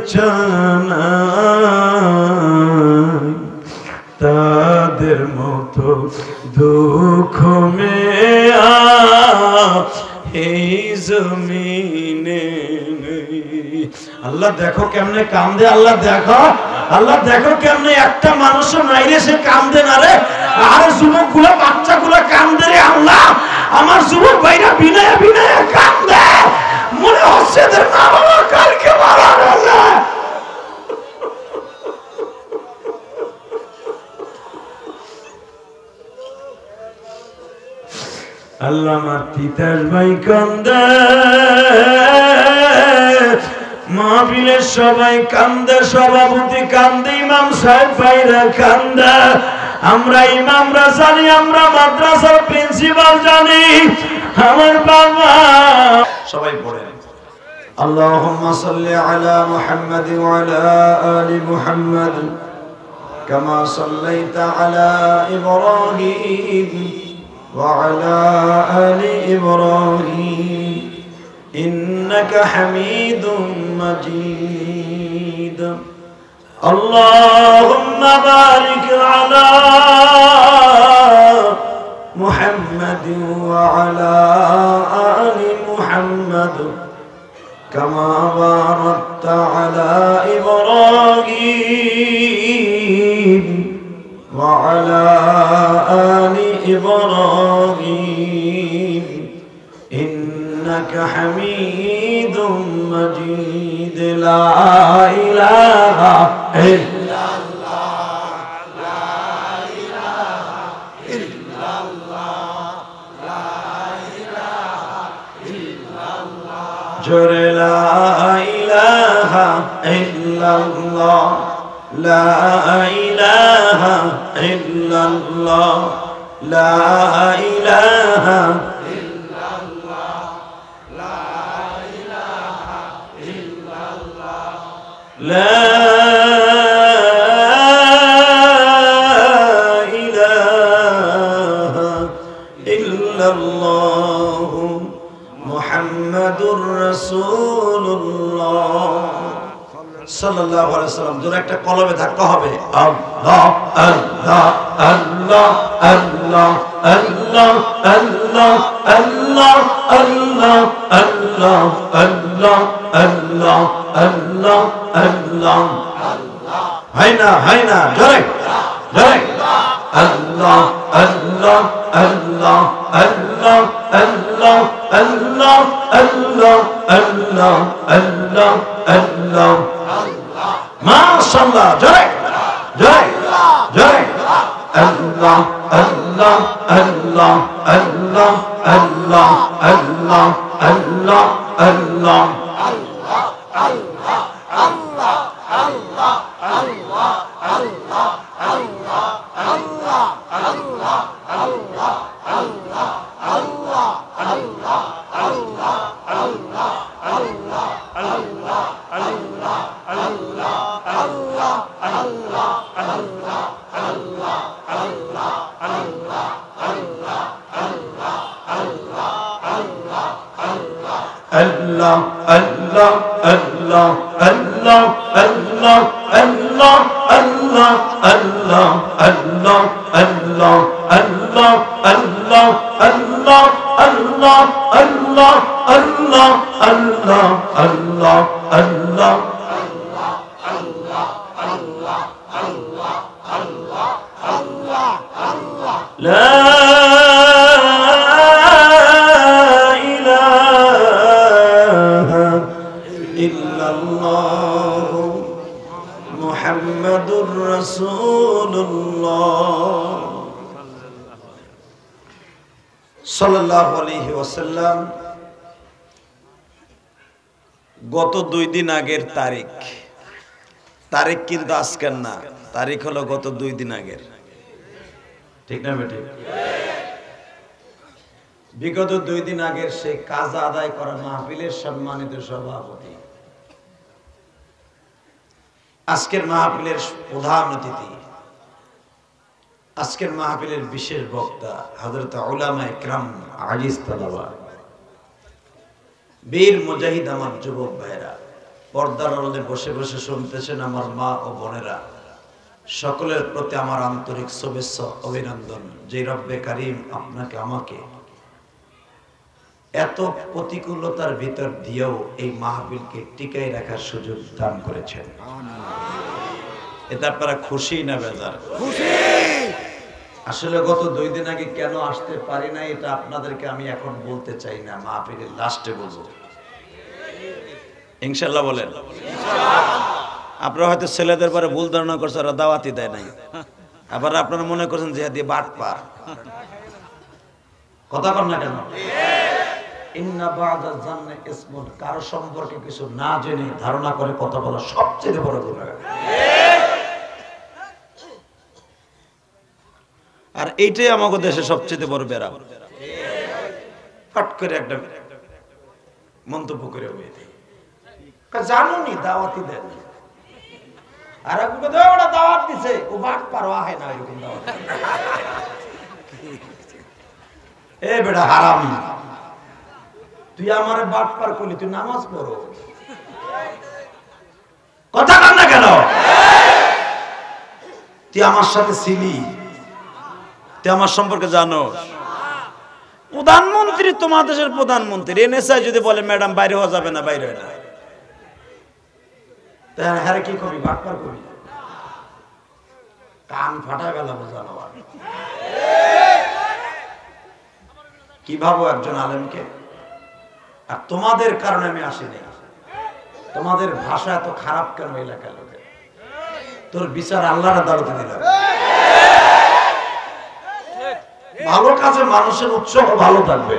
বিছানায় তাদের মতো দুঃখ মেয়া এই জমিনে নেই। আল্লাহ দেখো কেমনে কান্দে, আল্লাহ দেখো কেমনে একটা মানুষ মাইরে সে কান্দে না রে। আর যুবক গুলা বাচ্চা গুলা কান্দে রে আল্লাহ, আমার যুবক ভাইরা বিনয় বিনয় কান্দে, মনে হচ্ছে এদের মা বাবা কালকে মারা গেছে। আল্লাহ আমার তিতাস ভাই কান্দে, মাহফিলের সবাই কান্দে, সভাপতি কান্দে, ইমাম সাহেব ভাইরা কান্দে, আমরা ইমামরা জানি, আমরা মাদ্রাসার প্রিন্সিপাল জানি, আমার বাবা সবাই পড়েন আল্লাহুম্মা সাল্লি আলা মুহাম্মাদ ওয়া আলা আলি মুহাম্মাদ কামা সাল্লাইতা আলা ইব্রাহিম ওয়া আলা আলি ইব্রাহিম ইন্নাকা হামিদুম মাজিদ। আল্লাহুম্মা বারিক আলা মুহাম্মাদ ওয়া আলা আলি মুহাম্মাদ কামা বারাকতা আলা ইব্রাহিম ওয়া আলা আলি ইব্রাহিম ইন্নাকা হামিদুম মাজিদ। লা ইলাহা ইল্লাল্লাহ, লা ইলাহা ইল্লাল্লাহ, লা ইলাহা ইল্লাল্লাহ, জোরে লা ইলাহা ইল্লাল্লাহ, লা ইলাহা ইল্লাল্লাহ, লা ইলাহা لا إله إلا الله محمد رسول الله সাল্লাল্লাহু আলাইহি ওয়াসাল্লাম। জোরে একটা কলবে ধাক্কা হবে, আল্লাহ আল্লাহ আল্লাহ আল্লাহ আল্লাহ আল্লাহ আল্লাহ আল্লাহ আল্লাহ আল্লাহ আল্লাহ আল্লাহ আল্লাহ হাইনা জোরে জোরে আল্লাহ আল্লাহ আল্লাহ আল্লাহ আল্লাহ আল্লাহ আল্লাহ আল্লাহ আল্লাহ আল্লাহ মাশাআল্লাহ, জোরে জোরে জোরে আল্লাহ আল্লাহ আল্লাহ আল্লাহ আল্লাহ আল্লাহ আল্লাহ আল্লাহ Allah Allah Allah Allah Allah Allah Allah Allah Allah Allah Allah Allah Allah Allah Allah Allah Allah Allah Allah La মুহাম্মাদুর রাসূলুল্লাহ সাল্লাল্লাহু আলাইহি ওয়াসাল্লাম। গত 2 দিন আগের তারিখ কিন্তু আজকের না, তারিখ হলো গত 2 দিন আগের, ঠিক না বেটি? বিগত 2 দিন আগের সেই কাজা আদায় করা মাহফিলের সম্মানিত সভাপতি, আজকের মাহফিলের প্রধান অতিথি, আজকের মাহফিলের বিশেষ বক্তা হযরত উলামা ইকরাম আজিজ তালাবা, বীর মুজাহিদ, আমার যুবক ভাইরা, পর্দার আড়ালে বসে বসে শুনতেছেন আমার মা ও বোনেরা, সকলের প্রতি আমার আন্তরিক শুভেচ্ছা অভিনন্দন। যে রব্বে কারিম আপনাকে আমাকে এত প্রতিকূলতার ভিতর দিয়েও এই মাহফিলকে টিকাই রাখার সুযোগ দান করেছেন, এতে আপনারা খুশি না বেজার? খুশি। আসলে গত 2 দিন আগে কেন আসতে পারি না এটা আপনাদেরকে আমি এখন বলতে চাই না, মাহফিলের লাস্টে বলবো ইনশাআল্লাহ। বলেন আপনারা হয়তো ছেলেদের পরে ভুল ধারণা করছেন ওরা দাওয়াতি দেয় নাই, আবার আপনারা মনে করছেন যে দিয়ে বাট পার কথা কর না কেন? ইন্না বা'দা জান্নে ইসমুন, কারো সম্পর্কে কিছু না জেনে ধারণা করে কথা বলা সবচেয়ে বড় গুনাহ। আর এইটাই আমাদের দেশে সবচেয়ে বড় বেড়া। ফট করে একটা মন্তব্য করে হয়ে যায়, জানুনি দাওয়াতি দেন, আর ওটা দাওয়াত দিছে ও বাট পারোয়া হয় না এরকম দাওয়াত। এ বেটা হারামি, তুই আমারে বাট পার করলি, তুই নামাজ পড়ো, কথা কর না কেন? তুই আমার সাথে ছিলি, তুই আমার সম্পর্কে জানো। প্রধানমন্ত্রী, তোমার দেশের প্রধানমন্ত্রী এনএসআই যদি বলে ম্যাডাম বাইরে হওয়া যাবে না, বাইরে হয় না, হ্যাঁ কি কবি বাট পার কবি, কান ফাটা গেল বোঝানো। কি ভাবো একজন আলেমকে? আর তোমাদের কারণে আমি আসিনি, তোমাদের ভাষা এত খারাপ কেন এলাকার লোকের? তোর বিচার আল্লাহর আদালতে দিলাম। ভালো কাজে মানুষের উৎসাহ ভালো থাকবে।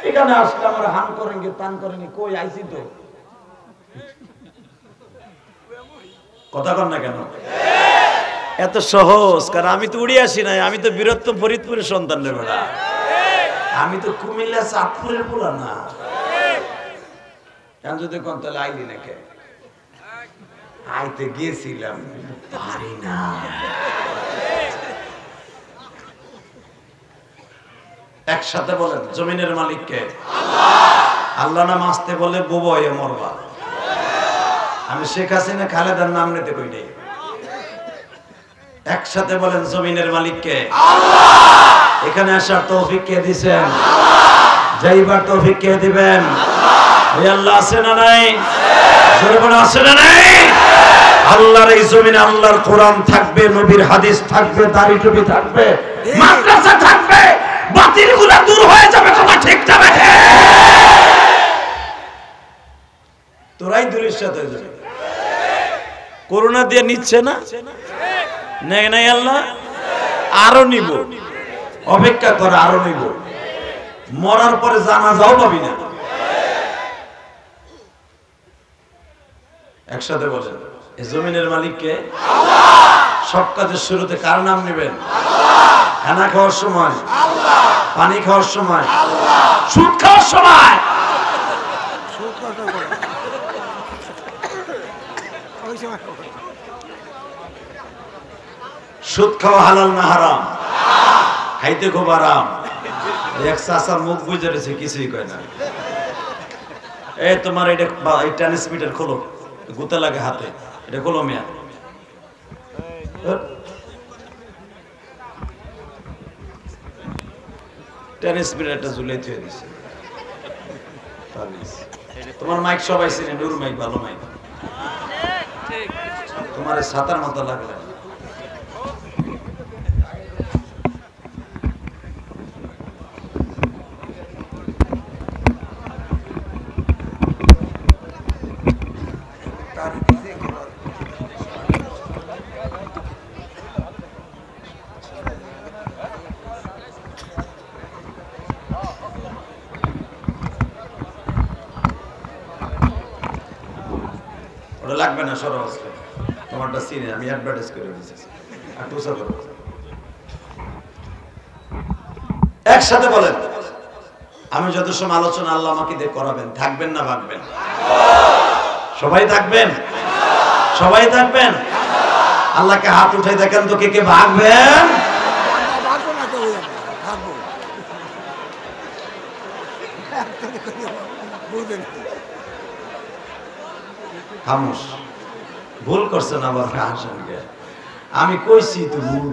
এখানে আসলে আমার হান করেনগে তান করেনগে, কই আইছি তো, কথা কর না কেন? এত সহজ, কারণ আমি তো উড়ে আসি নাই, আমি তো বীরত্ব ফরিদপুরের সন্তান রে বেড়া, আমি তো কুমিল্লা চাঁদপুরের পোলা না। যদি কোন তাহলে আইলি নাকি? আইতে গিয়েছিলাম, পারি না। একসাথে বলেন জমিনের মালিককে আল্লাহ নাম আসতে বলে বুবো হয়ে মরবা। আমি শেখ হাসিনা খালেদার নাম নিতে কই নাই। একসাথে বলেন জমিনের মালিককে আল্লাহ। এখানে আসার তৌফিক কে দিবেন? যাইবার তৌফিক কে দিবেন? আল্লাহ। আল্লাহ আছে না নাই? জোরে বলে আছে না নাই? আল্লাহর এই জমিনে আল্লাহর কোরআন থাকবে, নবীর হাদিস থাকবে, দাড়ি টুপি থাকবে, মাদ্রাসা থাকবে, বাতিলগুলো দূর হয়ে যাবে, কথা ঠিক যাবে। তোরাই দূরের সাথে হয়ে যাবে। করোনা দিয়ে নিচ্ছে না, নেই নাই আল্লাহ, আরো নিব, অপেক্ষা করে আরো নিব। মরার পরে জানাজাও পাবি না। একসাথে বলেন এই জমিনের মালিককে আল্লাহ। সব কাজের শুরুতে কার নাম নেবেন? আল্লাহ। খানা খাওয়ার সময় আল্লাহ, পানি খাওয়ার সময় আল্লাহ, সুদ খাওয়ার সময় সুদ খাওয়া হালাল না হারাম? খাইতে খুব আরাম। এক চাষা মুখ বুঝে রয়েছে, কিছুই কয় না। এই তোমার এটা ট্রান্সমিটার খোলো, গুতে লাগে হাতে, এটা খোলো মিয়া। ট্রান্সমিটারটা ঝুলাই থুয়ে দিছে। তোমার মাইক সবাই চিনে, নূর মাইক, ভালো মাইক। তোমার ছাতার মতো লাগলে লাগবে না। সরস তোমারটা চিনে, আমি অ্যাডভার্টাইজ করে দিয়েছি। একসাথে বলেন আমি যত সময় আলোচনা আল্লাহ আমাকে দিয়ে করাবেন, থাকবেন না ভাগবেন? সবাই থাকবেন, সবাই থাকবেন। আল্লাহকে হাত উঠাই দেখেন তো কে কে ভাগবেন। খামোশ ভুল করছেন আবার হাসেন কে আমি কইছি তো ভুল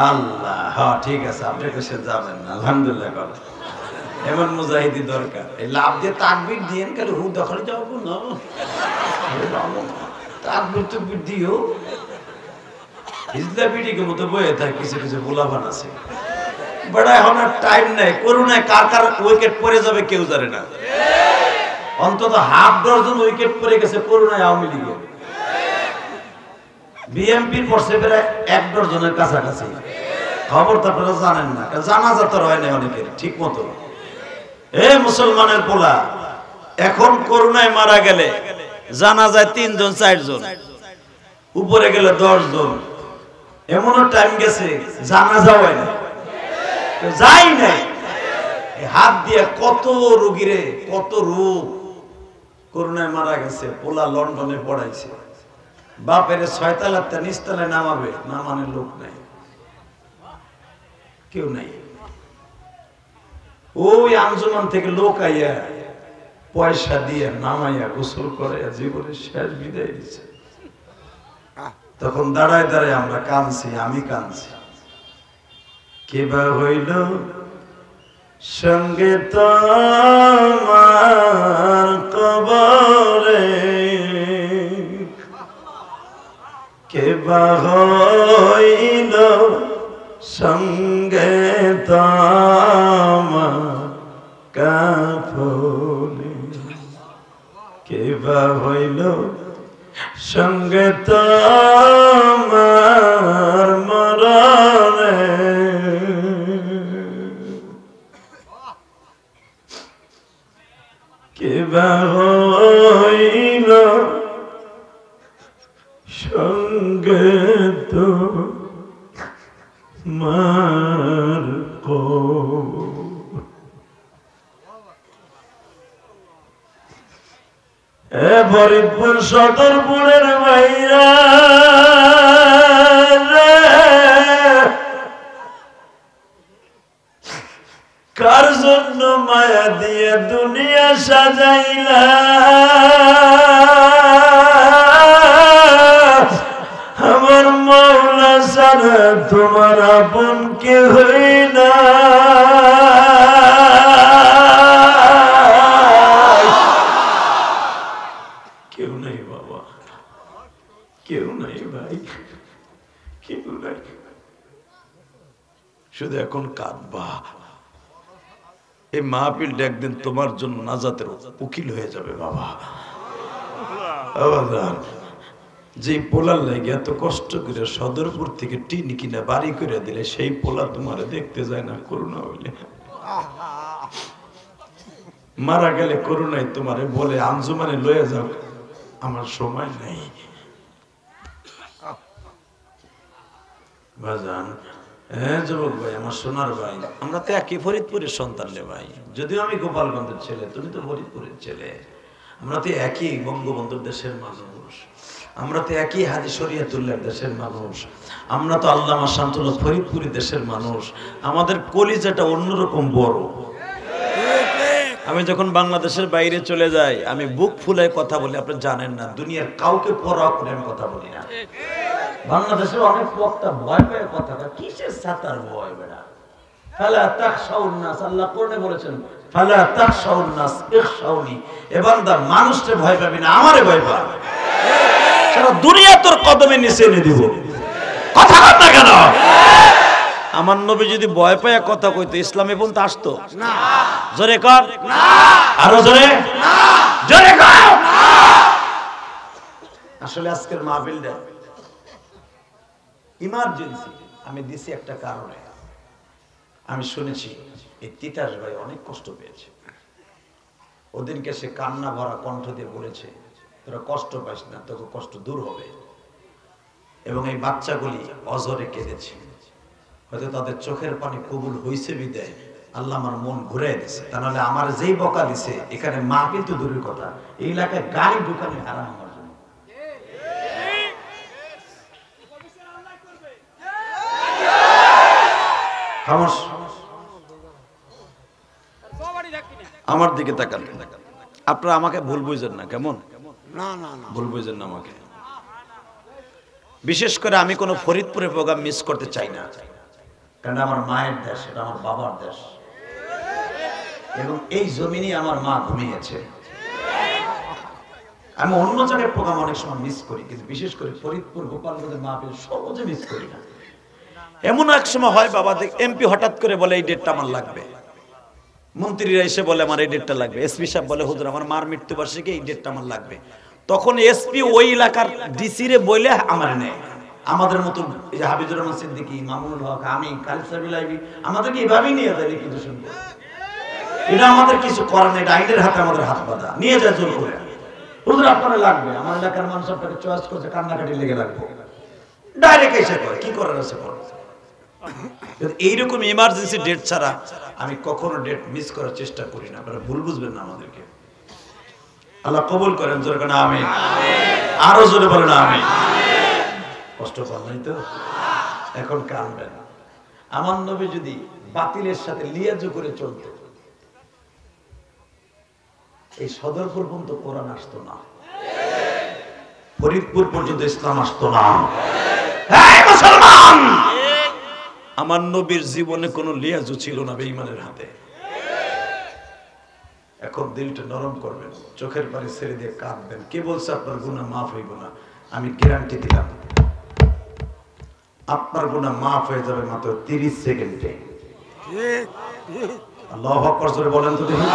আল্লাহ হ্যাঁ ঠিক আছে আপনি কইছে যাবেন না আলহামদুলিল্লাহ কথা এমন মুজাহিদি দরকার এই লাভ দিয়ে তাকবীর দিয়েন কালে হু দখলে যাবো না তাকবীর তো দিও হিজলা বিডিকে মতো বয়ে থাকে কিছু কিছু গোলাবান আছে বড় এখন আর টাইম নাই করুণায় কার কার উইকেট পড়ে যাবে কেউ জানে না অন্তত হাফ ডজন উইকেট পড়ে গেছে করুণায় আওয়ামী লীগে বিএমপির পড়ছে প্রায় 1 ডজনের কাছাকাছি খবর তো আপনারা জানেন না জানাজা তো হয় না অনেকের ঠিক মতো এ মুসলমানের পোলা এখন করুণায় মারা গেলে জানাজায় 3 জন 4 জন উপরে গেলে 10 জন এমনও টাইম গেছে জানাজা হয় না যাই নাই হাত দিয়ে কত রোগীরে কত রোগ করুণায় মারা গেছে পোলা লন্ডনে পড়াইছে বাপের 6 তলাতে নিচতলায় নামাবে নামানোর লোক নাই কেউ নাই ওই আঞ্জুমান থেকে লোক আইয়া পয়সা দিয়ে নামাইয়া গোসল করে জীবনের শেষ বিদায় দিচ্ছে তখন দাঁড়ায় দাঁড়ায় আমরা কাঁদছি আমি কাঁদছি কেবা হইল সঙ্গে তোমার কবরে কেবা হইল সঙ্গে তোমার কাফনে কেবা হইল সঙ্গে তোমার মরণে কেবা হইল সঙ্গে তোমার ফরিদপুর সদরপুরের বাইরা কার জন্য মায়া দিয়ে দুনিয়া সাজাইলা আমার মৌলা সারা তোমার আপন কে হই না কেউ নাই বাবা কেউ নাই ভাই কেউ নাই শুধু এখন কাঁদবা এই মাহফিলটা একদিন তোমার জন্য নাজাতের উকিল হয়ে যাবে বাবা যে পোলার লাগে এত কষ্ট করে সদরপুর থেকে টিন কিনা বাড়ি করে দিলে সেই পোলা তোমার দেখতে যায় না করুণা হইলে মারা গেলে করুণাই তোমারে বলে আঞ্জুমানে লয়ে যাও আমার সময় নেই বাজান হ্যাঁ যুবক ভাই আমার সোনার ভাই আমরা তো একই ফরিদপুরের সন্তান রে ভাই যদিও আমি গোপালগঞ্জের ছেলে তুমি তো ফরিদপুরের ছেলে আমরা তো একই বঙ্গবন্ধুর দেশের মানুষ আমরা তো একই হাজী শরীয়তুল্লাহর দেশের মানুষ আমরা তো আল্লামা শামসুল্লাহ ফরিদপুরি দেশের মানুষ আমাদের কলিজাটা অন্যরকম বড় আমি যখন বাংলাদেশের বাইরে চলে যাই আমি বুক ফুলায় কথা বলি আপনি জানেন না দুনিয়ার কাউকে পরোয়া করে আমি কথা বলি না বাংলাদেশের অনেক বক্তা ভয় পেয়ে কথা বলে কিসের ছাতার ভয় বেড়া ফালা তাখশাউন নাস আল্লাহ কোরআনে বলেছেন ফালা তাখশাউন নাস ইখশাউনি এ বান্দা মানুষকে ভয় পাবি না আমারে ভয় পা সারা দুনিয়া তোর কদমে নিচে এনে দিব কথা বল না কেন আমার নবী যদি ভয় পায় কথা কইতো ইসলামে পর্যন্ত আসতো না জোরে কর না আরো জোরে না জোরে কর না আসলে আজকের মাহফিলটা ইমার্জেন্সি আমি দিছি একটা কারণে আমি শুনেছি এই তিতাস ভাই অনেক কষ্ট পেয়েছে ওদিনকে সে কান্না ভরা কণ্ঠ দিয়ে বলেছে তোরা কষ্ট পাইস না তোকে কষ্ট দূর হবে এবং এই বাচ্চাগুলি অজরে কেঁদেছে হয়তো তাদের চোখের পানি কবুল হইছে বিদায় আল্লাহ আমার মন ঘুরে দিছে তা নাহলে আমার যেই বকা দিছে এখানে মা কিন্তু দূরের কথা এই এলাকায় গাড়ি ঢুকানো হারাম আমার জন্য আমার দিকে তাকান আপনারা আমাকে ভুল বুঝেন না, কেমন? না না না, ভুল বুঝেন না আমাকে। বিশেষ করে আমি কোনো ফরিদপুরে প্রোগ্রাম মিস করতে চাই না, কারণ আমার মায়ের দেশ, এটা আমার বাবার দেশ, এবং এই জমিনে আমার মা ঘুমিয়েছে। আমি অন্য জায়গায় প্রোগ্রাম অনেক সময় মিস করি, কিন্তু বিশেষ করে ফরিদপুর গোপালগঞ্জের মাহফিল সহজে মিস করি না। এমন এক সময় হয় বাবা, এমপি হঠাৎ করে বলে এই ডেটটা আমার লাগবে, মন্ত্রীরা এসে বলে আমার এই ডেটটা লাগবে, এসপি সাহেব বলে হুজুর আমার মার মৃত্যুবার্ষিকী এই ডেটটা আমার লাগবে। তখন এসপি ওই এলাকার ডিসি রে বলে আমার নেয়। আমাদের মতো হাবিজুর রহমান সিদ্দিকী, মামুনুল হক, আমি কালিসাবিলাইবি আমাদেরকে এভাবেই নিয়ে যায় লিখিত করে। এটা আমাদের কিছু করার নেই, আইনের হাতে আমাদের হাত বাঁধা, নিয়ে যায় জোর করে। হুজুর আপনারা লাগবে, আমার এলাকার মানুষ আপনাকে চয়েস করছে, কান্নাকাটি লেগে লাগবে, ডাইরেক্ট এসে করে কি করার আছে করে। এইরকম ইমার্জেন্সি ডেট ছাড়া আমি কখনো ডেট মিস করার চেষ্টা করি না, আপনারা ভুল বুঝবেন না আমাদেরকে। আল্লাহ কবুল করেন, জোরে কেন আমিন, আরো জোরে বলেন আমিন। কষ্ট পান নাই তো? এখন কানবেন। আমার নবী যদি বাতিলের সাথে লিয়াজু করে চলত, এই সদরপুর পর্যন্ত কোরআন আসতো না, ফরিদপুর পর্যন্ত ইসলাম আসতো না। মুসলমান, আমার নবীর জীবনে কোনো লিয়াজু ছিল না বেঈমানের হাতে। এখন দিলটা নরম করবেন, চোখের পানি ছেড়ে দিয়ে কাঁদবেন। কে বলছে আপনার গুনাহ মাফ হইব না? আমি গ্যারান্টি দিলাম আপনার গুনাহ মাফ হয়ে যাবে মাত্র 30 সেকেন্ডে। আল্লাহু আকবার জোরে বলেন তো দেখি,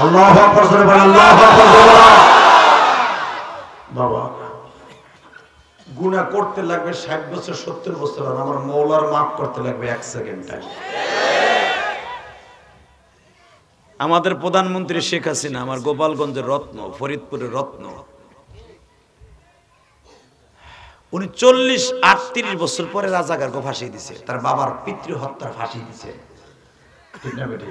আল্লাহু আকবার জোরে বলেন, আল্লাহু আকবার জোরে বলেন। বাবা, গুনাহ করতে লাগবে 60 বছর 70 বছর, আর আমার মওলার মাফ করতে লাগবে 1 সেকেন্ড টাইম। আমাদের প্রধানমন্ত্রী শেখ হাসিনা আমার গোপালগঞ্জের রত্ন, ফরিদপুরের রত্ন। উনি 40-38 বছর পরে রাজাকারকে ফাঁসি দিছে, তার বাবার পিতৃ হত্যার ফাঁসি দিছে, ঠিক না বেটি?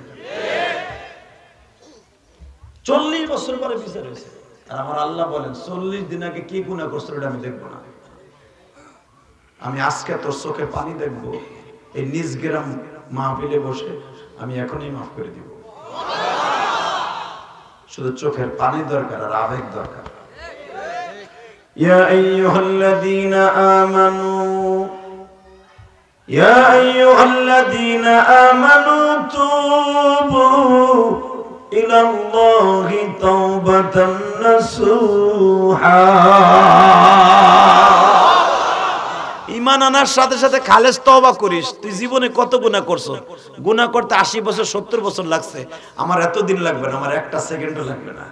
40 বছর পরে বিচার হয়েছে। আর আমার আল্লাহ বলেন 40 দিন আগে কি গুনাহ করছিল এটা আমি দেখবো না। আমি আজকে তোর চোখে পানি দেখবো, এই নিজ গ্রাম মাহফিলে বসে আমি এখনই মাফ করে দিব। শুধু চোখের পানি দরকার আর আবেগ দরকার। ইয়া আইয়ুহাল্লাযীনা আমানু, ইয়া আইয়ুহাল্লাযীনা আমানু তুবু ইলাল্লাহি তাওবাতান নাসুহা। ঈমান আনার সাথে সাথে খালেস তওবা করিস। তুই জীবনে কত গুনাহ করছো, গুনাহ করতে 80 বছর 70 বছর লাগছে, আমার এত দিন লাগবে না, আমার একটা সেকেন্ডও লাগবে না,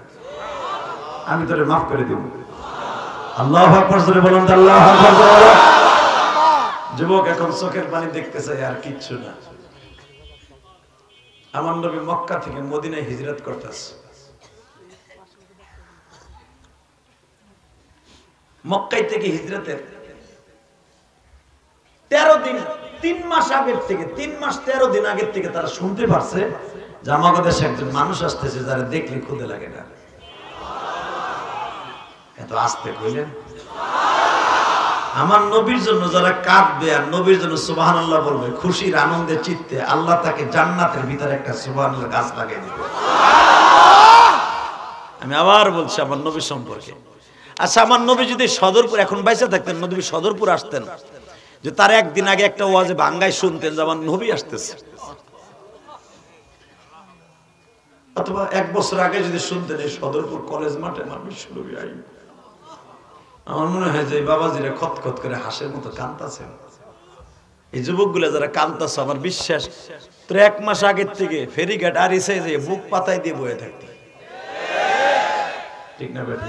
আমি তোরে মাফ করে দেব। আল্লাহু আকবার জোরে বলুন, আল্লাহু আকবার জোরে। যুবক এখন চোখের পানি দেখতে চাই, আর কিচ্ছু না। আমার নবী মক্কা থেকে মদিনায় হিজরত করতেছে। মক্কায় থেকে হিজরতের 13 দিন, 3 মাস আগের থেকে, 3 মাস 13 দিন আগের থেকে তারা শুনতে পারছে যে আমাদের দেশে একজন মানুষ আসতেছে যারা দেখলে ক্ষুধা লাগে না। এত আস্তে কইলেন। আমার নবীর জন্য যারা কাঁদবে আর নবীর জন্য সুবহানাল্লাহ বলবে, খুশির আনন্দে চিত্তে আল্লাহ তাকে জান্নাতের ভিতরে একটা সুবহানাল্লাহ গাছ লাগিয়ে দিবে। আমি আবার বলছি আমার নবী সম্পর্কে। আচ্ছা, আমার নবী যদি সদরপুর, এখন বাইসা থাকতেন, নবী সদরপুর আসতেন, যে তার একদিন আগে একটা ওয়াজে বাঙ্গায় শুনতেন যে আমার নবী আসতেছে, অথবা 1 বছর আগে যদি শুনতেন এই সদরপুর কলেজ মাঠে আমার বিশ্বনবী আই, আমার মনে হয় যে বাবাজিরা খতখত করে হাসের মতো কাঁদতাছেন। এই যুবকগুলো যারা কাঁদতাছে, আমার বিশ্বাস তোর 1 মাস আগের থেকে ফেরিঘাট আর এসে যে বুক পাতায় দিয়ে বয়ে থাকতে, ঠিক না বেটি?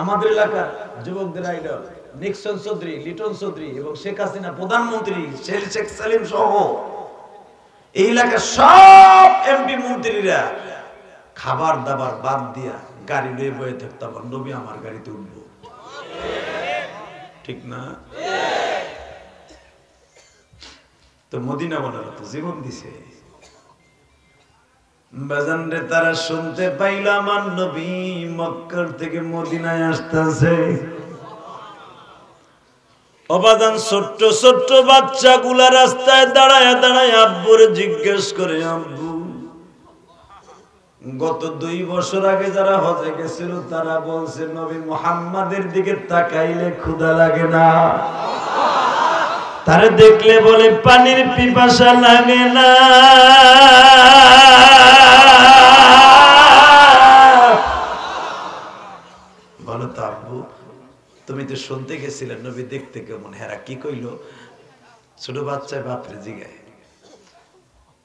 আমাদের এলাকার যুবকদের আইডল নিক্সন চৌধুরী, লিটন চৌধুরী এবং শেখ হাসিনা প্রধানমন্ত্রী, শেখ সালিম সহ এই এলাকার সব এমপি মন্ত্রীরা খাবার দাবার বাদ দিয়া গাড়ি লয়ে বয়ে থাকতো, আমার নবী আমার গাড়িতে উঠবো, ঠিক না? তো মদিনা বানানো তো জীবন দিছে। বাজান রে, তারা শুনতে পাইল আমার নবী মক্কার থেকে মদিনায় আসতেছে। অবাদান ছোট্ট ছোট্ট বাচ্চাগুলা রাস্তায় দাঁড়ায় দাঁড়ায় আব্বুরে জিজ্ঞেস করে, আব্বু গত 2 বছর আগে যারা হজে গেছিল তারা বলছে নবী মুহাম্মাদের দিকে তাকাইলে ক্ষুধা লাগে না, তারে দেখলে বলে পানির পিপাসা লাগে না। বলো তো আব্বু, তুমি তো শুনতে গেছিলে নবী দেখতে কেমন, হেরা কি কইলো? ছোট বাচ্চায় বাপরে জিগায়,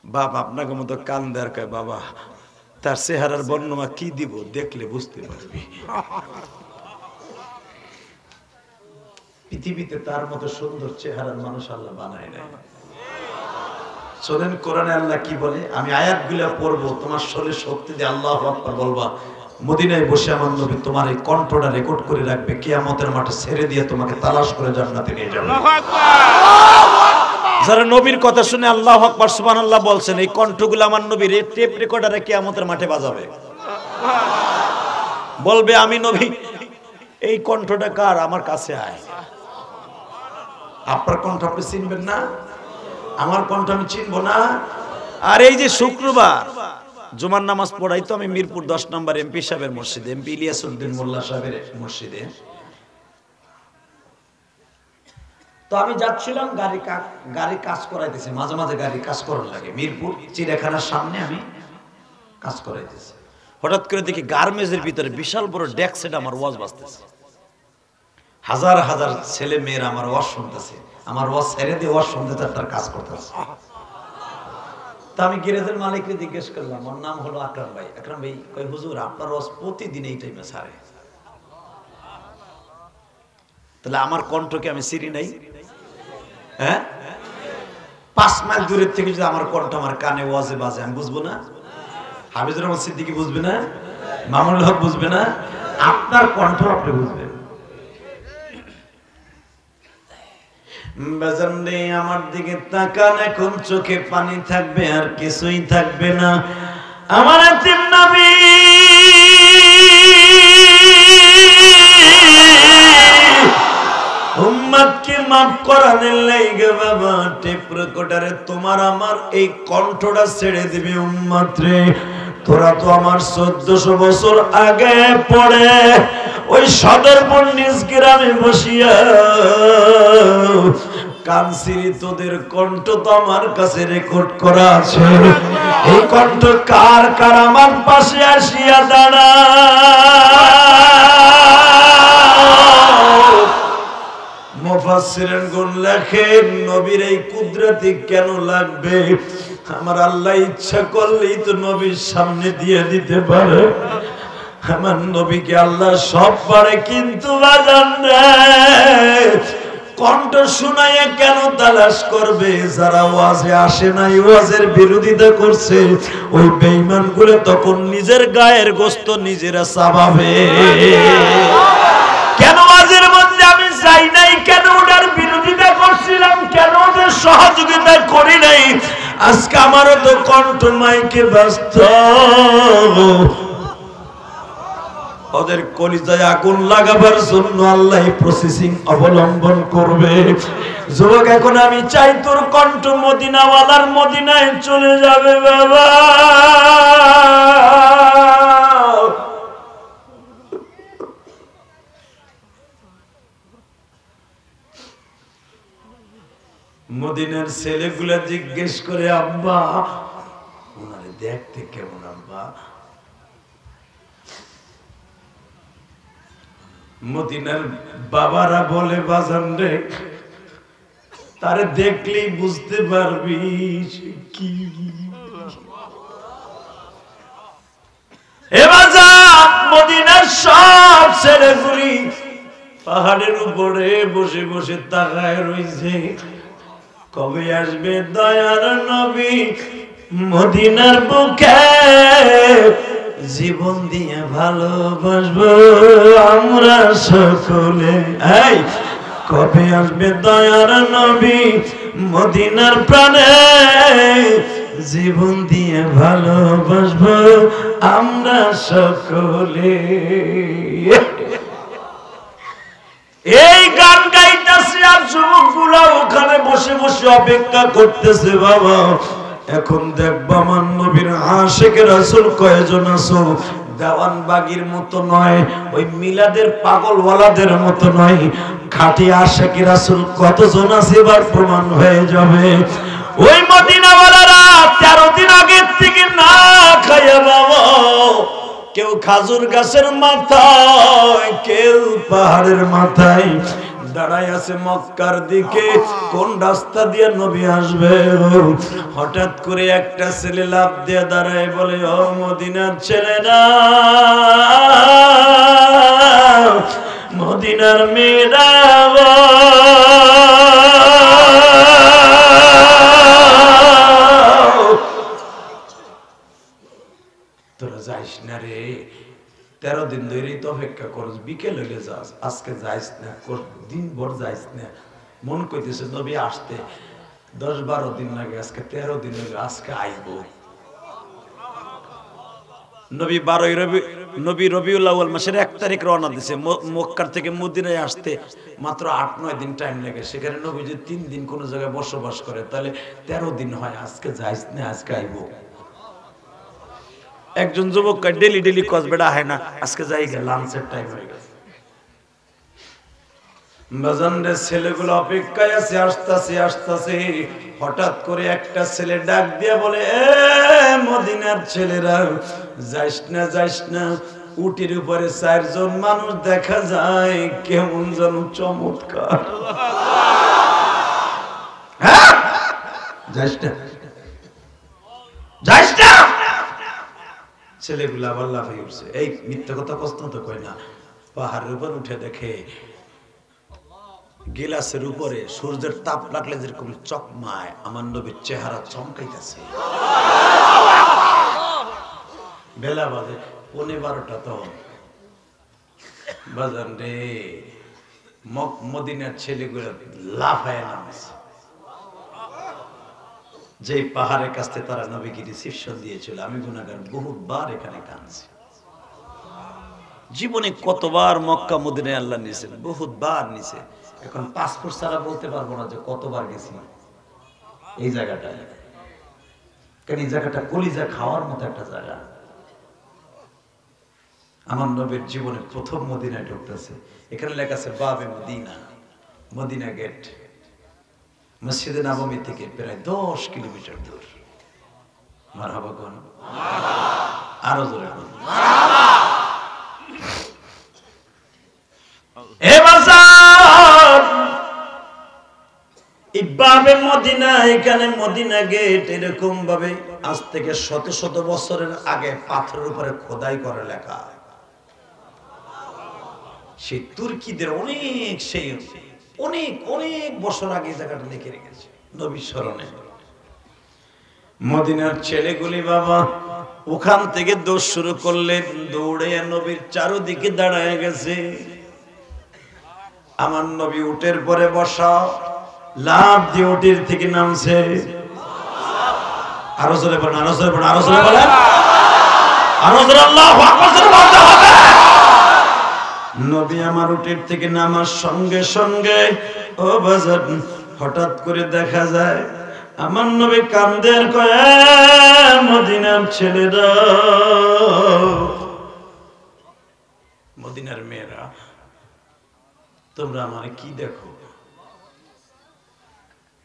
বাপ আপনাকে মতো কান দেয়ার কয় বাবা তার চেহারার বর্ণনা কি দিব, দেখলে বুঝতে পারবি। পৃথিবীতে তার মতো সুন্দর চেহারার মানুষ আল্লাহ বানায় নাই। শোনেন কোরআনে আল্লাহ কি বলে, আমি আয়াতগুলো পড়বো, তোমার শরীরে শক্তি দিয়ে আল্লাহু আকবার বলবা। মদিনায় বসে আমার নবী তোমার এই কণ্ঠটা রেকর্ড করে রাখবে, কিয়ামতের মাঠে ছেড়ে দিয়ে তোমাকে তালাশ করে জান্নাতে নিয়ে যাবে। আল্লাহু আকবার। যারা নবীর কথা শুনে আল্লাহু আকবার সুবহানাল্লাহ বলছেন, এই কণ্ঠগুলো আমার নবীর টেপ রেকর্ডারে কিয়ামতের মাঠে বাজাবে, বলবে আমি নবী এই কণ্ঠটা কার, আমার কাছে আয়। আপনার কণ্ঠ আপনি চিনবেন না, আমার কণ্ঠ আমি চিনবো না। আর এই যে শুক্রবার জুমার নামাজ পড়াই তো আমি মিরপুর 10 নম্বর এমপি সাহেবের মসজিদে, এমপি ইলিয়াস উদ্দিন মোল্লা সাহেবের মসজিদে। তো আমি যাচ্ছিলাম, গাড়ি কাজ করাইতেছে, মাঝে মাঝে গাড়ি কাজ করার লাগে, মিরপুর চিড়িয়াখানার সামনে আমি কাজ করাইতেছি। হঠাৎ করে দেখি গার্মেন্টসের ভিতরে বিশাল বড় ডেক সেট আমার ওয়াজ বাজতেছে, হাজার হাজার ছেলে মেয়েরা আমার ওয়াজ শুনতেছে, আমার ওয়াজ ছেড়ে দিয়ে ওয়াজ শুনতে তার কাজ করতেছে। তা আমি গ্যারেজের মালিককে জিজ্ঞেস করলাম, ওর নাম হলো আকরাম ভাই। আকরাম ভাই কই হুজুর আপনার ওয়াজ প্রতিদিন এই টাইমে ছাড়ে, তাহলে আমার কণ্ঠকে আমি চিনি নাই? হ্যাঁ, 5 মাইল দূরের থেকে যদি আমার কণ্ঠ আমার কানে ওয়াজে বাজে আমি বুঝবো না? হাফিজুর রহমান সিদ্দিকী বুঝবে না? মামুনুল হক বুঝবে না? আপনার কণ্ঠ আপনি বুঝবেন। বাজারে আমার দিকে তাকান, এখন চোখে পানি থাকবে আর কিছুই থাকবে না। আমার এতিম নবী উম্মতকে maaf করানোর লাগি বাবা টেপ রেকর্ডারে তোমার আমার এই কণ্ঠটা ছেড়ে দিবে। উম্মত রে, তোরা তো আমার 1400 বছর আগে পড়ে ওই সদরপুর নিজ গ্রামে বসিয়া কানসিরি, তোদের কণ্ঠ তো আমার কাছে রেকর্ড করা আছে। এই কণ্ঠ কার কার আমার পাশে আসিয়া দাঁড়া। মুফাসসিরিন গুণ লেখেন নবীর এই কুদরতি কেন লাগবে? আমার আল্লাহ ইচ্ছা করলেই তো নবীর সামনে দিয়ে দিতে পারে। আমার নবীকে আল্লাহ সব পারে, কিন্তু বাজান কণ্ঠ শুনাইয়া কেন তালাশ করবে? যারা ওয়াজে আসে নাই, ওয়াজের বিরোধিতা করছে, ওই বেঈমান গুলো তখন নিজের গায়ের গোশত নিজেরা চাবাবে। কেন ওয়াজের মধ্যে আমি যাই নাই, কেন ওটার বিরোধিতা করছিলাম, কেন ওদের সহযোগিতা করি নাই? আজকে আমারও তো কণ্ঠ মাইকে ব্যস্ত, ওদের কলিজায় আগুন লাগাবার জন্য আল্লাহ প্রসেসিং অবলম্বন করবে। যুবক, এখন আমি চাই তোর কণ্ঠ মদিনাওয়ালার মদিনায় চলে যাবে বাবা। মদিনার ছেলেগুলা জিজ্ঞেস করে, আব্বা ওনারে দেখতে কেমন? আব্বা মদিনার বাবারা বলে, বাজান রে তারে দেখলেই বুঝতে পারবি কি। এ বাজান, মদিনার সব ছেলেগুলি পাহাড়ের উপরে বসে বসে তাকায় রইছে, কবে আসবে দয়ার নবী মদিনার বুকে জীবন দিয়ে ভালোবাসবো আমরা সকলে। এই কবে আসবে দয়ার নবী মদিনার প্রাণে জীবন দিয়ে ভালোবাসবো আমরা সকলে। এই গান গাইতেছে আর যুবকগুলা ওখানে বসে বসে অপেক্ষা করতেছে। বাবা এখন দেখবা আমার নবীর আশিক রাসূল কয়জন আছো দেওয়ানবাগির মতো নয়, ওই মিলাদের পাগলওয়ালাদের মতো নয়, খাঁটি আশিক রাসূল কতজন আছে এবার প্রমাণ হয়ে যাবে। ওই মদিনাওয়ালারা 13 দিন আগে থেকে না খায়া বাবা, কেউ খাজুর গাছের মাথায়, কেউ পাহাড়ের মাথায় দাঁড়ায় আছে মক্কার দিকে, কোন রাস্তা দিয়ে নবী আসবে। হঠাৎ করে একটা ছেলে লাফ দিয়ে দাঁড়ায় বলে, ও মদিনার ছেলেরা, মদিনার মেয়েরা, তোরা যাইস না রে, 13 দিন ধরেই তো অপেক্ষা করস, বিকেল হইলে যাস, আজকে যাইস না, দিন ভর যাইস না। মন কইতেছে নবী আসতে 10-12 দিন লাগে, আজকে 13 দিন হইলে আজকে আইব। নবী রবিউল আউয়াল মাসের 1 তারিখ রওনা দিয়েছে, মক্কা থেকে মদিনায় আসতে মাত্র 8-9 দিন টাইম লাগে। সেখানে নবী যদি 3 দিন কোন জায়গায় বসবাস করে তাহলে 13 দিন হয়। আজকে যাইস না, আজকে আইব। একজন যুবক ডেলি ডেলি কসবেড়া হয় না, আজকে যাই গে, লাঞ্চের টাইম হয়ে গেছে। বাজানদের ছেলেগুলো অপেক্ষায় আছে, আসতেছে। হঠাৎ করে একটা ছেলে ডাক দিয়ে বলে, এ মদিনার ছেলেরা, যাইস না, উটির উপরে 4 জন মানুষ দেখা যায়, কেমন যেন চমৎকার। যাইস না। ছেলেগুলা আবার লাফিয়ে উঠছে, এই মিথ্যা কথা কষ্ট তো কয় না। পাহাড়ের উপর উঠে দেখে গিলাসের উপরে সূর্যের তাপ লাগলে যেরকম চকমায় আমার নবীর চেহারা চমকাইতেছে। বেলা বাজে 11:15 তখন। বাজান রে, মদিনার ছেলেগুলো লাফায় নামছে। যে পাহাড়ের কাছে তারা নবীকে রিসিপশন দিয়েছিল, আমি গুনাহগার বহুবার এখানে কাঁদছি। জীবনে কতবার মক্কা মদিনায় আল্লাহ নিয়েছেন, বহুতবার নিছে। এখন পাসপোর্ট ছাড়া বলতে পারবো না যে কতবার গেছি এই জায়গাটায়। কারণ এই জায়গাটা কলিজা খাওয়ার মতো একটা জায়গা। আমার নবীর জীবনে প্রথম মদিনায় ঢুকতেছে, এখানে লেখা আছে বাবে মদিনা, মদিনা গেট। মসজিদে নববী থেকে প্রায় 10 কিলোমিটার দূর। মারহাবা কোন, আরো জোরে কোন। মদিনা, এখানে মদিনা গেট এরকম ভাবে আজ থেকে শত শত বছরের আগে পাথরের উপরে খোদাই করে লেখা। সেই তুর্কিদের অনেক বছর আগে জায়গাটা লিখে রেখেছে নবীর স্মরণে। মদিনার ছেলেগুলি বাবা ওখান থেকে দৌড় শুরু করলেন, দৌড়ে নবীর চারদিকে দাঁড়ায় গেছে। আমার নবী উটের পরে বসা, লাফ দিয়ে উটের থেকে নামছে। আরো জোরে বলেন, আরো জোরে বলেন, আরো জোরে বলেন, আরো জোরে আল্লাহু আকবার বলতে হবে। নবী আমার উটের থেকে নামার সঙ্গে সঙ্গে ও বাজার হঠাৎ করে দেখা যায় আমার নবী কান্দের কয়, মদিনার ছেলেরা, মদিনার মেয়েরা, তোমরা আমার কি দেখো?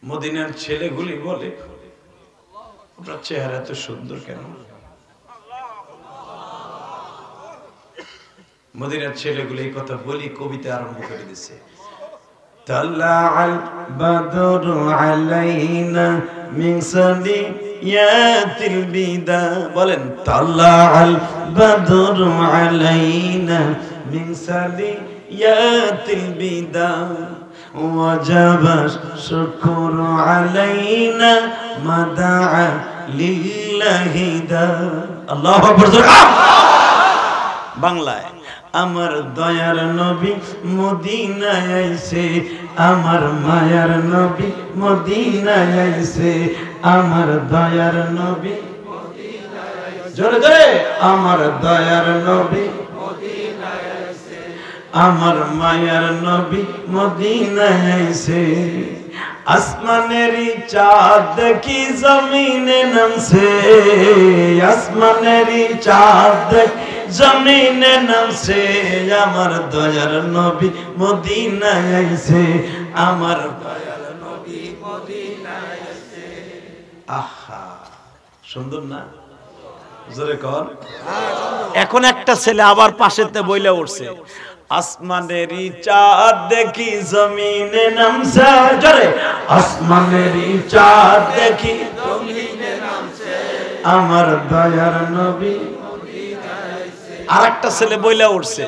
মদিনার ছেলেগুলি বলে, আপনার চেহারা এত সুন্দর কেন? মদিনার ছেলেগুলি এই কথা বলি কবিতা আরম্ভ করে দিছে। তালাআল বাদরু আলাইনা মিন সানিয়াতিল বিদা, বলেন তালাআল বাদরু আলাইনা মিন সানিয়াতিল বিদা ওয়াজাবা শুকরু আলাইনা মাদা লিল্লাহি দা। আল্লাহু আকবার। বাংলায়, আমার দয়ার নবী মদিনায় আইছে, আমার মায়ার নবী মদিনায় আইছে, আমার দয়ার নবী মদিনায় আইছে, জোরে জোরে, আমার দয়ার নবী মদিনায় আইছে, আমার মায়ার নবী মদিনায় আইছে। আসমানেরই চাঁদ দেখি জমিনে নামছে, আসমানেরই চাঁদ দেখি জমিনে নামছে, আমার দয়ার নবী মদিনায় আইছে, আমার দয়ার নবী মদিনায় আইছে। আহা সুন্দর না? জোরে কর। এখন একটা ছেলে আবার পাশেতে বইলা উঠছে, আসমানেরই চাঁদ দেখি জমিনে নামছে, জোরে, আসমানেরই চাঁদ দেখি জমিনে নামছে, আমার দয়ার নবী মদিনায় আইছে। আরেকটা ছেলে বইলা উঠছে,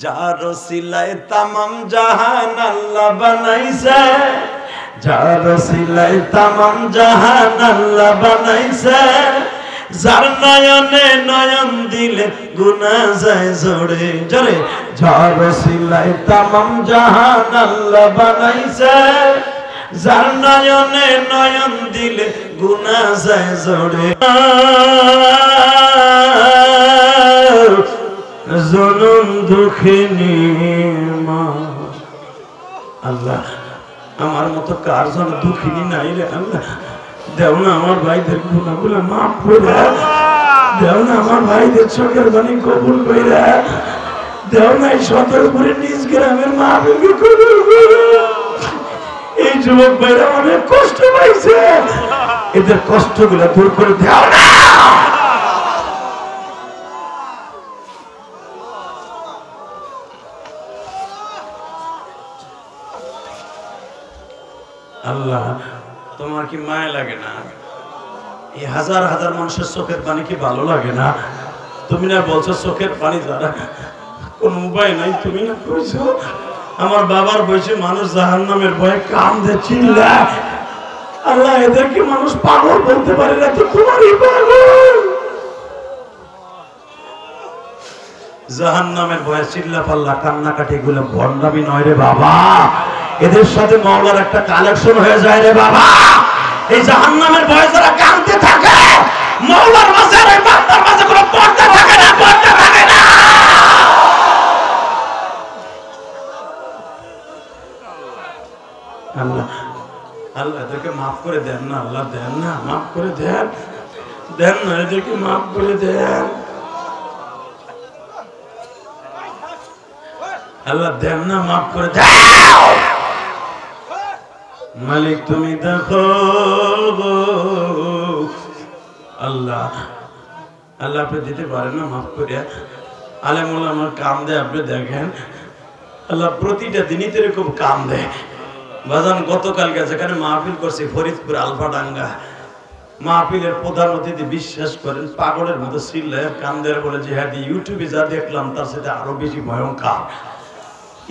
যার ওসিলায় তামাম জাহান আল্লাহ বানাইছে, যার ওসিলায় তামাম জাহান আল্লাহ বানাইছে, যার নয়নে নয়ন দিলে গুনাহ যায় ঝরে, জোরে, যার ওসিলায় তামাম জাহান আল্লাহ বানাইছে, যার নয়নে নয়ন দিলে গুনাহ যায় ঝরে। জনম দুঃখিনী মা, আল্লাহ আমার মতো কার যেন দুঃখিনী নাই রে আল্লাহ, দেও না আমার ভাইদের গুনাহগুলো মাফ করে, দেও না আমার ভাইদের চোখের পানি কবুল করে, দেও না এই সদরপুরে নিজ গ্রামের মাহফিলকে কবুল করে। এই যুবক ভাইরা অনেক কষ্ট পাইছে, এদের কষ্টগুলো দূর করে দেও না। আল্লাহ তোমার কি মায়া লাগে না? এই হাজার হাজার মানুষের চোখের পানি কি ভালো লাগে না? তুমি না বলছো চোখের পানি দ্বারা কোন উপায় নাই, তুমি না কইছো আমার বাবার বয়সে মানুষ জাহান্নামের ভয়ে কান্দে চিল্লায়। আল্লাহ এদেরকে মানুষ পাগল বলতে পারে না, তো তোমারই পাগল। জাহান্নামের ভয়ে চিল্লা পাল্লা কান্নাকাটি গুলো ভণ্ডামি নয় রে বাবা, এদের সাথে মাওলার একটা কালেকশন হয়ে যায় রে বাবা। এই জাহান্নামের ভয়ে যারা কাঁদতে থাকে, মাওলার মাঝে আর এই বান্দার মাঝে কোনো পর্দা থাকে না, পর্দা থাকে না। আল্লাহ আল্লাহ এদেরকে মাফ করে দেন না, আল্লাহ দেন না, মাফ করে দেন, দেন না, এদেরকে মাফ করে দেন আল্লাহ, দেন না, মাফ করে দাও। মালিক তুমি দেখো আল্লাহ, আল্লাহ আপনি দিতে পারেন না, মাফ করিয়া। আলেমুল আমার কাম দেয়, আপনি দেখেন আল্লাহ প্রতিটা দিনই তো এরকম কাম দেয়। বাজান গতকালকে যেখানে মাহফিল করছি ফরিদপুর আলফাডাঙ্গা, মাহফিলের প্রধান অতিথি বিশ্বাস করেন পাগলের মতো চিল্লায় কান্দের বলে যে হ্যাঁ ইউটিউবে যা দেখলাম তার সাথে আরো বেশি ভয়ঙ্কর।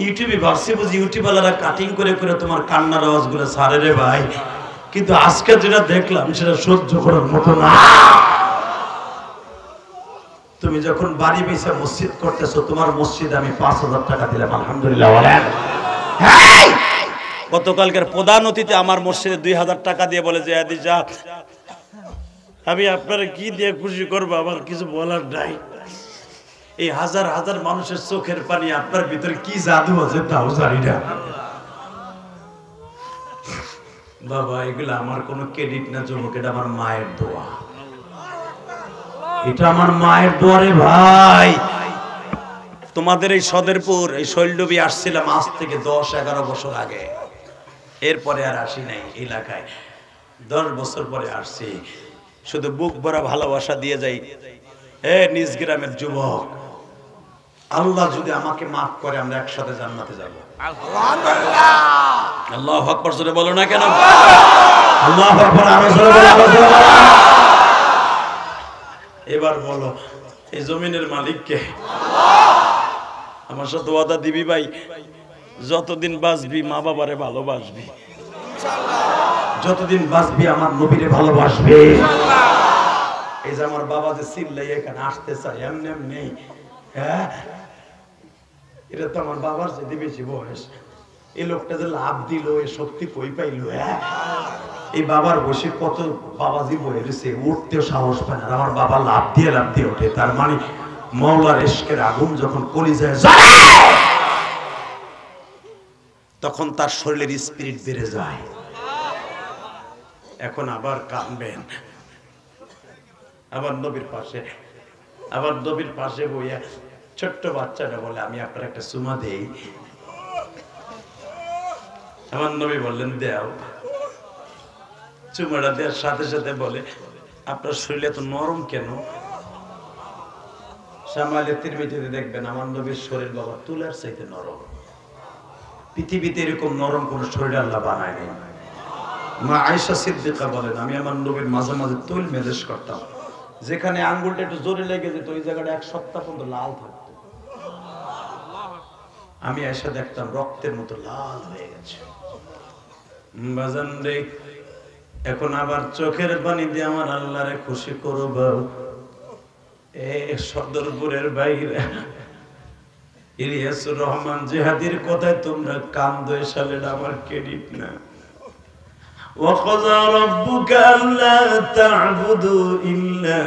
ইউটিউবে ভাবছি বুঝি ইউটিউবওয়ালারা কাটিং করে করে তোমার কান্নার আওয়াজগুলো ছাড়ে রে ভাই, কিন্তু আজকে যেটা দেখলাম সেটা সহ্য করার মতো না। তুমি যখন বাড়ি বেসে মসজিদ করতেছো, তোমার মসজিদ আমি 5,000 টাকা দিলাম, আলহামদুলিল্লাহ বলেন। গতকালকের প্রধান অতিথি আমার মসজিদে 2,000 টাকা দিয়ে বলে যে আদি যা, আমি আপনারা কি দিয়ে খুশি করবো, আমার কিছু বলার নাই। এই হাজার হাজার মানুষের চোখের পানি আপনার ভিতরে কি জাদু আছে তাও জানি না বাবা। এগুলো আমার কোনো ক্রেডিট না যুবক, এটা আমার মায়ের দোয়া, এটা আমার মায়ের দোয়া রে ভাই। তোমাদের এই সদরপুর এই শৈলডুবি আসছিলাম আজ থেকে 10-11 বছর আগে, এরপরে আর আসি নাই এলাকায়। 10 বছর পরে আসছি, শুধু বুক ভরা ভালোবাসা দিয়ে যাই। নিজ গ্রামের যুবক, আল্লাহ যদি আমাকে মাফ করে আমরা একসাথে জান্নাতে যাব। আলহামদুলিল্লাহ, আল্লাহু আকবার জোরে বলো না কেন? আল্লাহু আকবার, আরো জোরে বলো। এবার বলো এই জমিনের মালিক কে? আল্লাহ। আমার সাথে ওয়াদা দিবি ভাই, যতদিন বাঁচবি মা বাবারে ভালোবাসবি ইনশাআল্লাহ, যতদিন বাঁচবি আমার নবীরে ভালোবাসবি ইনশাআল্লাহ। এই যে আমার বাবা যে চিল্লাই এখানে আসতে চায় এমনি এমনি, হ্যাঁ এটা তো আমার বাবার চেয়ে বেশি বয়স। এই লোকটা যে লাভ দিল এ শক্তি কই পাইল? হ্যাঁ এই বাবার বসে কত বাবাজি বয়ে রয়েছে, উঠতেও সাহস পায় না। আমার বাবা লাভ দিয়ে ওঠে, তার মানে মওলার ইশকের আগুন যখন কলিজায় জ্বলে তখন তার শরীরের স্পিরিট বেড়ে যায়। এখন আবার কাঁদবেন, আবার নবীর পাশে বইয়া ছোট্ট বাচ্চাটা বলে আমি আপনার একটা চুমা দেই। আমার নবী বললেন দেও। চুমাটা দেওয়ার সাথে সাথে বলে আপনার শরীর এত নরম কেন? সামাইলের তিরমিজিতে দেখবেন আমার নবীর শরীর বাবা তুলার চাইতে নরম। পৃথিবীতে এরকম নরম কোন শরীর আল্লাহ বানায়নি। মা আয়েশা সিদ্দিকা বলেন আমি আমার নবীর মাঝে মাঝে তুল মেদেশ করতাম, যেখানে আঙ্গুলটা একটু জোরে লেগে যেত ওই জায়গাটা এক সপ্তাহ পর্যন্ত লাল থাকতো। আমি এসে দেখতাম রক্তের মতো লাল হয়ে গেছে। বাজান রে, এখন আবার চোখের পানি দিয়ে আমার আল্লাহরে খুশি করব। সদরপুরের বাইরে ইলিয়াসুর রহমান জিহাদির কথায় তোমরা কান্দো, সালে আমার ক্রেডিট না। وَقَضَى رَبُّكَ أَلَّا تَعْبُدُوا إِلَّا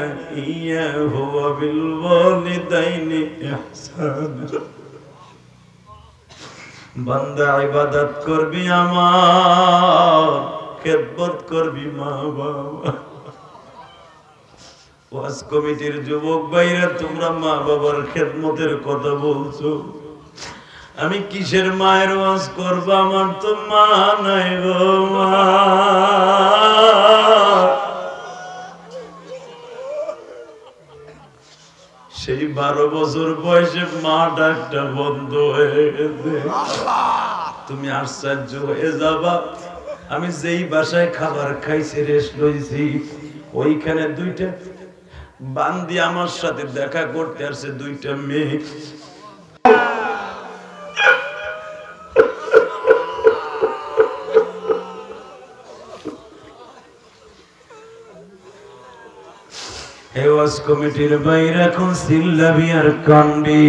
إِيَّاهُ وَبِالْوَالِدَيْنِ إِحْسَانًا। বান্দা ইবাদত করবি আমার, খেদমত করবি মা বাবা। ওয়াজ কমিটির যুবক ভাইরা তোমরা মা বাবার খেদমতের কথা বলছো, আমি কিসের মায়ের ওয়াজ করবো? আমার তো মা নাই গো মা। সেই 12 বছর বয়সে মা ডাকটা বন্ধ হয়ে গেছে। তুমি আশ্চর্য হয়ে যাবা, আমি যেই বাসায় খাবার খাইছি রেস্ট লইছি, ওইখানে 2টা বান্দি আমার সাথে দেখা করতে আসছে, 2টা মেয়ে। কমিটির বাইরে এখন চিল্লাবি আর কান্দি,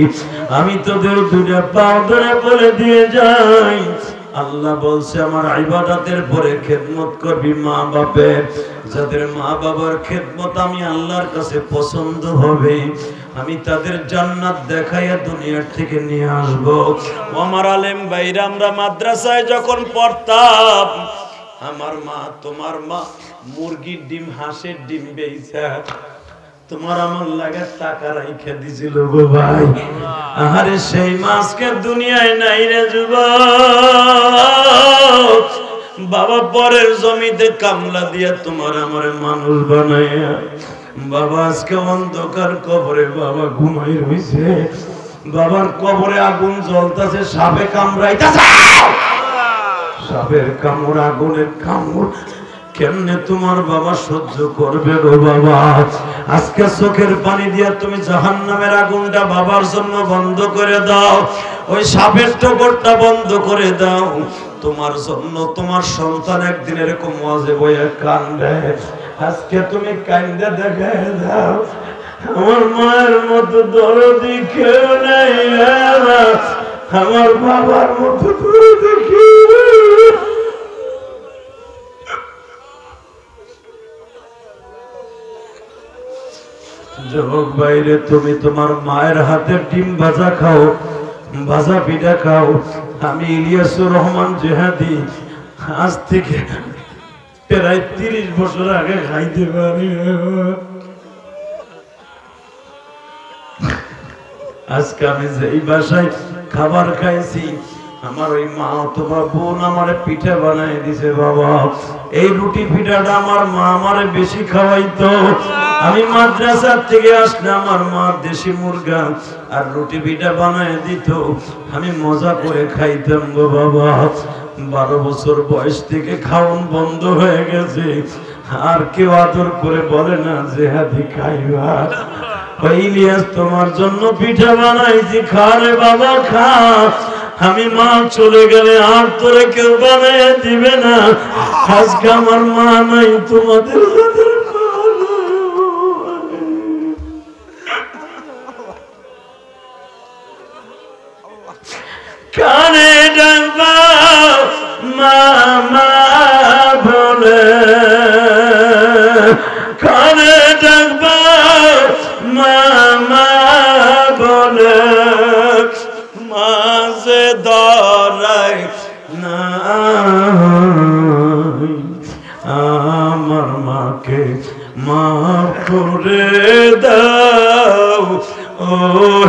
আমি তোদের 2টা পা ধরে বলে দিয়ে যাই, আল্লাহ বলছে আমার ইবাদতের পরে খেদমত করবি মা বাপের। যাদের মা বাবার খেদমত আমি আল্লাহর কাছে পছন্দ হবে, আমি তাদের জান্নাত দেখাইয়া দুনিয়ার থেকে নিয়ে আসবো। আমার আলেম ভাইরা, আমরা মাদ্রাসায় যখন পড়তাম, আমার মা তোমার মা মুরগির ডিম হাঁসের ডিম বেইছা তোমার আমার লাগা টাকা রাইখা দিছিল গো ভাই। আরে সেই মাছকে দুনিয়ায় নাই রে যুবক। বাবা পরের জমিতে কামলা দিয়া তোমার আমার মানুষ বানাইয়া বাবা আজকে অন্ধকার কবরে বাবা ঘুমাই রইছে। বাবার কবরে আগুন জ্বলতাছে, সাপে কামড়াইতাছে, সাপের কামড়, আগুনের কামড় কেমনে তোমার বাবা সহ্য করবে গো বাবা? আজকে চোখের পানি দিয়া তুমি জাহান্নামের আগুনটা বাবার জন্য বন্ধ করে দাও, ওই সাপের ঠোকরটা বন্ধ করে দাও। তোমার জন্য তোমার সন্তান একদিন এরকম ওয়াজে বইয়া কান্দে, আজকে তুমি কান্দে দেখায় দাও। আমার মায়ের মতো দরদি কেউ নাই, আমার বাবার মতো দরদি কেউ নাই। যুবক বাইরে, তুমি তোমার মায়ের হাতের ডিম ভাজা খাও, ভাজা পিঠা খাও। আমি ইলিয়াসুর রহমান জিহাদি আজ থেকে প্রায় 30 বছর আগে খাইতে পারি। আজকে আমি যেই বাসায় খাবার খাইছি, আমার ওই মা অথবা বোন আমারে পিঠা বানাই দিছে বাবা। এই রুটি পিঠাটা আমার মা আমারে বেশি খাওয়াইতো। আমি মাদ্রাসা থেকে আসলে আমার মা দেশি মুরগা আর রুটি পিঠা বানাই দিত, আমি মজা করে খাইতাম গো বাবা। 12 বছর বয়স থেকে খাওয়ান বন্ধ হয়ে গেছে, আর কেউ আদর করে বলে না যে হাতি খাইবা। ইলিয়াস তোমার জন্য পিঠা বানাইছি, খা রে বাবা খা। আমি মা চলে গেলে আর তোরে কেউ বানাই দিবে না। আজকে আমার মা নাই, তোমাদের কানে ডাকবা মামা বলে, কানে ডাকবা মামা বলে, মাঝে ধরাই আমাকে মাফ করে দাও ও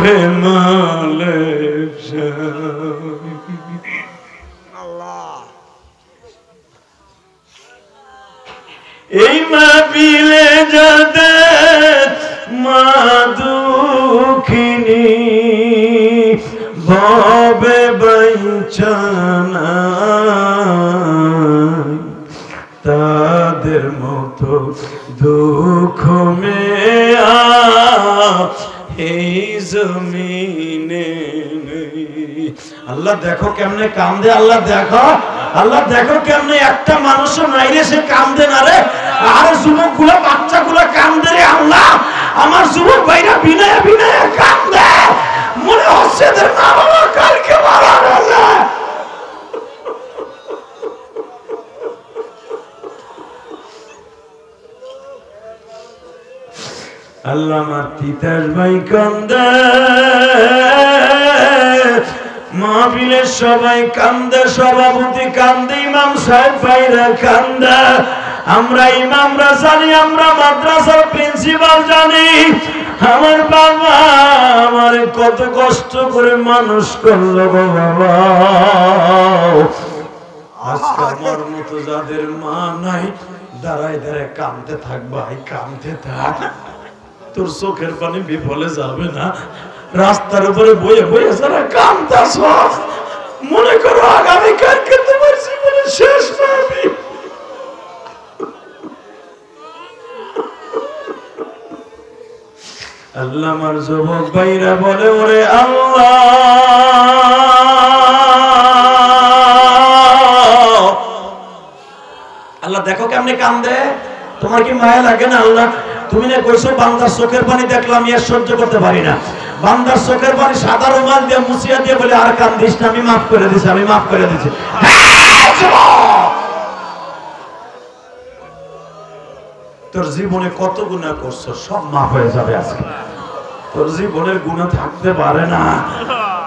হে মালিক আল্লাহ। এই মাহফিলে যাদের মা দুঃখিনী ভবে বাইচানা তাদের মতো দুঃখ মেয়া এই জমিনে নেই। আল্লাহ দেখো কেমনে কান্দে, আল্লাহ দেখো, আল্লাহ দেখো কেমনে একটা মানুষও নাই রে সে কান্দে না রে। আর যুবক গুলা বাচ্চা গুলা কান্দে রে আল্লাহ। আমার যুবক ভাইরা বিনয় বিনয় কান্দে, মনে হচ্ছে এদের মা বাবা কালকে মারা গেছে। আল্লাহ আমার তিতাস ভাই কান্দে, মাহফিলের সবাই কান্দে, সভাপতি কান্দে, ইমাম সাহেব ভাইরা কান্দে। আমরা ইমামরা জানি, আমরা মাদ্রাসার প্রিন্সিপাল জানি, আমার বাবা আমার কত কষ্ট করে মানুষ করলো গো বাবা। আজকে আমার মতো যাদের মা নাই দাঁড়ায় দাঁড়ায় কাঁদতে থাক ভাই, কাঁদতে থাক। তোর চোখের পানি বিফলে যাবে না। রাস্তার উপরে বয়ে বয়ে যারা কাঁদতাছ, মনে করো আগামীকালকে তোমার জীবনের শেষ পাবি। আল্লাহ আমার যুবক ভাইরা বলে ওরে আল্লাহ আল্লাহ দেখো কেমনে কান্দে, তোমার কি মায়া লাগে না আল্লাহ? তুমি না কইছো বান্দার চোখের পানি দেখলাম আমি আর সহ্য করতে পারি না। বান্দার চোখের পানি সাদা রুমাল দিয়ে মুছিয়া দিয়ে বলে আর কান্দিস না, আমি মাফ করে দিছি, আমি মাফ করে দিছি। তোর জীবনে কত গুনাহ করছো সব মাফ হয়ে যাবে আজকে। তোর জীবনের গুনাহ থাকতে পারে না।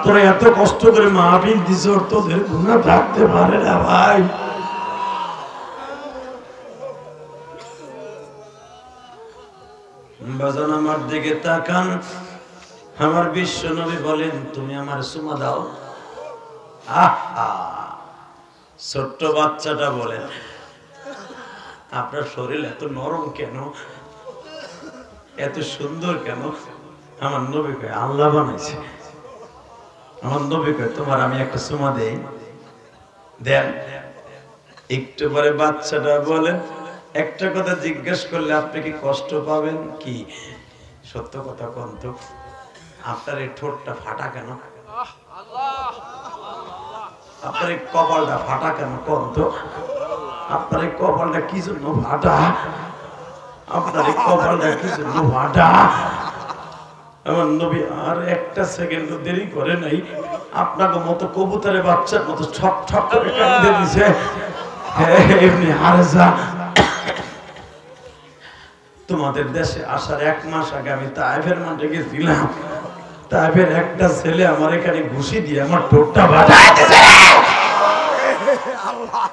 তোরা এত কষ্ট করে মাহফিল দিছ, তোদের গুনাহ থাকতে পারে না ভাই। বাজান আমার দিকে তাকান, আমার বিশ্ব নবী বলেন তুমি আমার চুমা দাও। আহা, ছোট্ট বাচ্চাটা বলেন আপনার শরীর এত নরম কেন, এত সুন্দর কেন? আমার নবী কয় আল্লাহ বানাইছে। আমার নবী কয় তোমার আমি একটা চুমা দেই, দেন। একটু পরে বাচ্চাটা বলেন একটা কথা জিজ্ঞেস করলে আপনি কি কষ্ট পাবেন? কি সত্য কথা কোন তো, আপনার এই ঠোঁটটা ফাটা কেন? আপনার এই কপালটা ফাটা কেন কোন তো? আপনার এই কপালটা কি জন্য ফাটা? আপনার এই কপালটা কি জন্য ফাটা? আমার নবী আর একটা সেকেন্ড দেরি করে নাই, আপনাকে মতো কবুতরের বাচ্চার মতো ছক ছক করে কাঁদে দিছে। এমনি হারেজা তোমাদের দেশে আসার 1 মাস আগে আমি তায়েফের মাঠে গেছিলাম। তায়েফের একটা ছেলে আমার এখানে ঘুষি দিয়ে আমার ঠোঁটটা ফাটায় দিছে,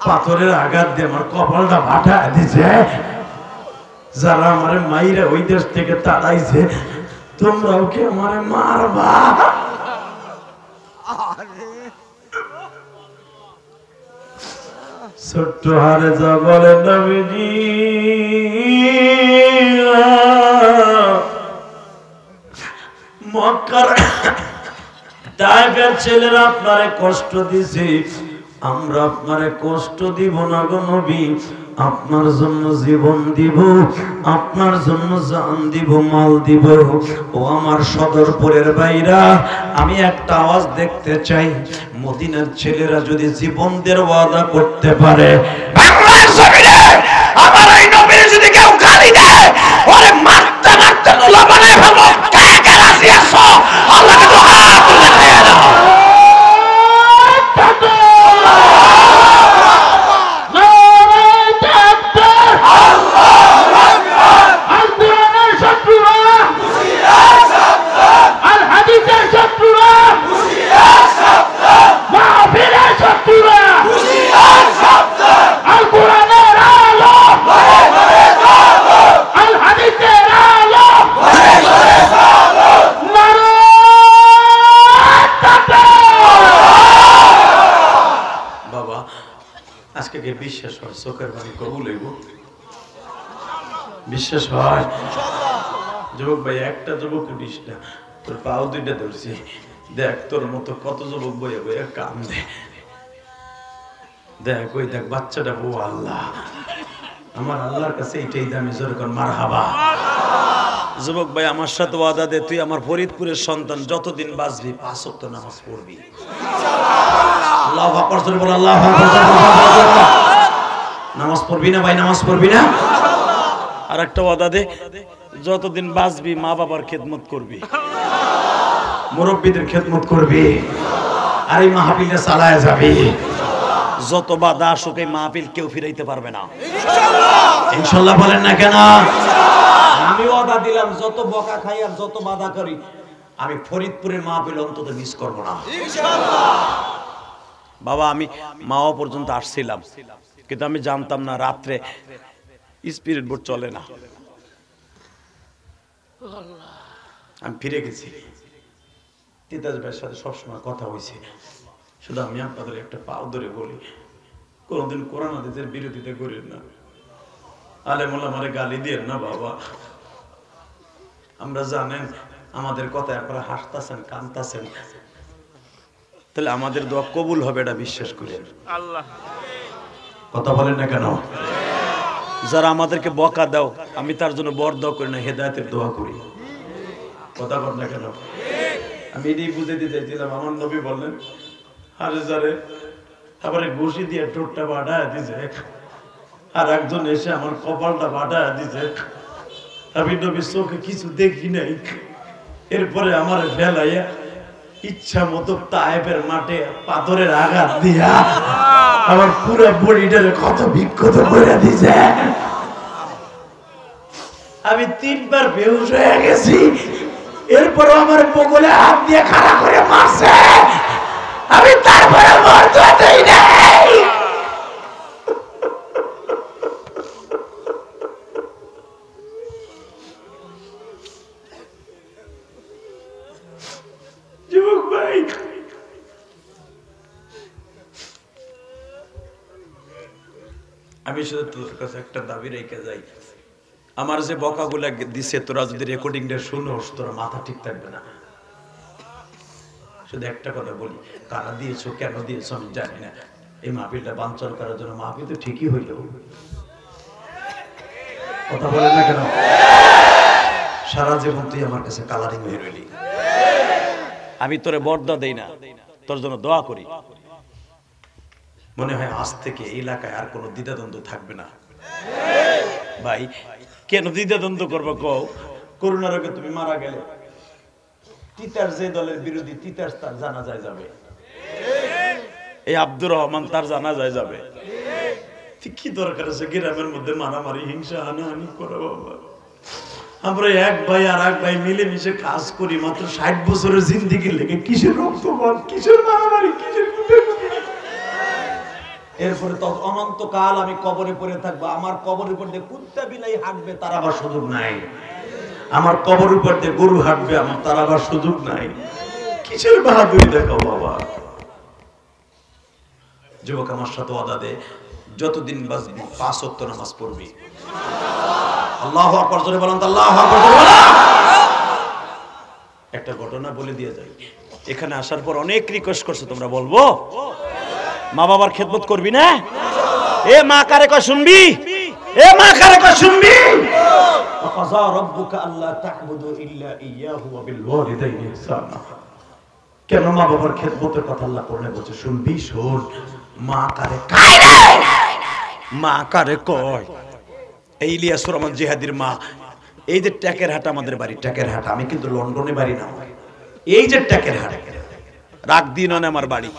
পাথরের আঘাত দিয়ে আমার কপালটা ফাটায় দিছে। যারা আমারে মাইরা ওই দেশ থেকে তাড়াইছে, তোমরাও কি আমারে মারবা? ছোট্ট হারেজা বলে নবীজি মক্কার তায়েফের ছেলেরা আপনারে কষ্ট দিছে, আমরা আপনারে কষ্ট দিব না গো নবী। আপনার জন্য জীবন দিব, আপনার জন্য জান দিব, মাল দিব। ও আমার সদরপুরের ভাইরা, আমি একটা আওয়াজ দেখতে চাই, মদিনার ছেলেরা যদি জীবন দের ওয়াদা করতে পারে, বাংলার জমিনে আমার এই নবীর যদি কেউ গালি দেয়, ওরে মারতে মারতে লোলা বানায় ফেলবো। কে কে রাজি আছো? আল্লাহকে তো হাত তুলে দেখায় দাও। বিশ্বাস হয় চোখের পানি কবুল হইব, বিশ্বাস হয়? যুবক ভাই, একটা যুবক উঠিস না, তোর পাও দুইটা ধরছি, দেখ তোর মতো কত যুবক বইয়া বইয়া কাম দেখ, দেখ ওই দেখ বাচ্চাটা, ও আল্লাহ, আমার আল্লাহর কাছে এইটাই দামি, জোরে কর মারহাবা। যুবক ভাই, আমার সাথে ওয়াদা দে, তুই আমার ফরিদপুরের সন্তান, যতদিন বাঁচবি 5 ওয়াক্ত নামাজ পড়বি। আল্লাহু আকবার, জোরে বল আল্লাহু আকবার। নামাজ পড়বি না ভাই, নামাজ পড়বি না? আর একটা ওয়াদা দে, যতদিন বাঁচবি মা বাবার খেদমত করবি, মুরব্বীদের খেদমত করবি, আর এই মাহফিলে চালায় যাবি। যত বাধা আসুক এই মাহফিল কেউ ফিরাইতে পারবে না, ইনশাআল্লাহ। বলেন না কেন? আমি ওয়াদা দিলাম, যত বকা খাই আর যত বাধা করি, আমি ফরিদপুরের মাহফিল অন্তত মিস করব না, ইনশাআল্লাহ। বাবা, আমি মাওয়া পর্যন্ত আসছিলাম, কিন্তু আমি জানতাম না রাত্রে স্পিরিট বোট চলে না। আমি ফিরে গেছি, তিতাস ভাইয়ের সাথে সবসময় কথা হয়েছে। শুধু আমি আপনাদের একটা পাও ধরে বলি, কোনদিন কোরআন হাদিসের বিরোধিতা করেন না, আলেম ওলামারে গালি দিয়েন না বাবা। আমরা জানেন আমাদের কথায় আপনারা হাসতাছেন, কাঁদতাছেন, তাহলে আমাদের দোয়া কবুল হবে এটা বিশ্বাস করেন। আল্লাহ কথা বলেন না কেন? যারা আমাদেরকে বকা দাও, আমি তার জন্য বর দোয়া করি না, হেদায়েতের দোয়া করি। কথা বলেন না কেন? আমি এটাই বুঝে দিতে চাইছিলাম, আমার নবী বললেন, আরে যারে আবার ঘুষি দিয়ে ঠোঁটটা বাড়ায় দিছে, আর একজন এসে আমার কপালটা বাড়ায় দিছে, আমি নবীর চোখে কিছু দেখি নাই। এরপরে আমার ফেলাইয়া ইচ্ছা মতো তায়েফের মাঠে পাথরের আঘাত দিয়া আমার পুরো বডিটারে কত বিক্ষত করে দিছে। আমি 3 বার বেহুশ হয়ে গেছি, এরপরও আমার বগলে হাত দিয়ে খাড়া করে মারছে, আমি তারপরে মরতে দেই নাই। যুবক ভাই, আমি শুধু তোর কাছে একটা দাবি রেখে যাই, আমার যে বকাগুলা দিছে তোরা যদি রেকর্ডিংটা শুনোস, তোরা মাথা ঠিক থাকবে না। শুধু একটা কথা বলি, কারা দিয়েছো, কেন দিয়েছো আমি জানি না, এই মাহফিলটা বানচাল করার জন্য। মাহফিল তো ঠিকই হইল, কথা বলেন না কেন? সারা জীবন তুই আমার কাছে কালারিং হয়ে রইলি, আমি তোরে বর্দা দেই না, তোর জন্য দোয়া করি। মনে হয় আজ থেকে এই এলাকায় আর কোনো দ্বিধাদ্বন্দ্ব থাকবে না। ভাই, কেন দ্বিধাদ্বন্দ্ব করবো কও? করোনার আগে তুমি মারা গেলে তিতাস যে দলের বিরোধী, তিতাস তার জানাজায় যাবে, এই আব্দুর রহমান তার জানাজায় যাবে। কি দরকার আছে গ্রামের মধ্যে মারামারি, হিংসা, হানাহানি করা? বাবা, আমরা এক ভাই আর এক ভাই মিলেমিশে কাজ করি, মাত্র 60 বছরের জিন্দেগি লেগে কিসের রক্তপাত, কিসের মারামারি, কিসের? এরপরে তো অনন্তকাল আমি কবরে পড়ে থাকবো। আমার কবরের উপর দিয়ে কুত্তা বিলাই হাঁটবে, তার আবার সুযোগ নাই। আমার কবরের উপর দিয়ে গরু হাঁটবে, আমার তার আবার সুযোগ নাই। কিসের বাহাদুরি দেখাও বাবা? যুবক, আমার সাথে ওয়াদা দে, যতদিন বাঁচবি 5 ওয়াক্ত নামাজ পড়বি। আল্লাহু আকবার, জোরে বলেন তো আল্লাহু আকবার। একটা ঘটনা বলে দিয়ে যাই, এখানে আসার পর অনেক রিকোয়েস্ট করছে, তোমরা বলবো মা বাবার খেদমত করবি না? এ মা কারে কয় শুনবি? এ মা কারে কয় শুনবি? ওয়াকাযা রাব্বুকা আল্লা তা'বুদু ইল্লা ইয়্যাহু ওয়া বিল ওয়ালিদাইনি ইহসানা। কেন মা বাবার খেদমতের কথা আল্লাহ কোরআনে বলছে? শুনবি? শোন, মা কারে কয় রে? মা কারে কয়? এই ইলিয়াস রহমান জিহাদির মা, এই যে ট্যাকের হাট আমাদের বাড়ি, ট্যাকের হাট, আমি কিন্তু লন্ডনে বাড়ি না, এই যে ট্যাকের হাট, রাগ দিন আমার বাড়ি।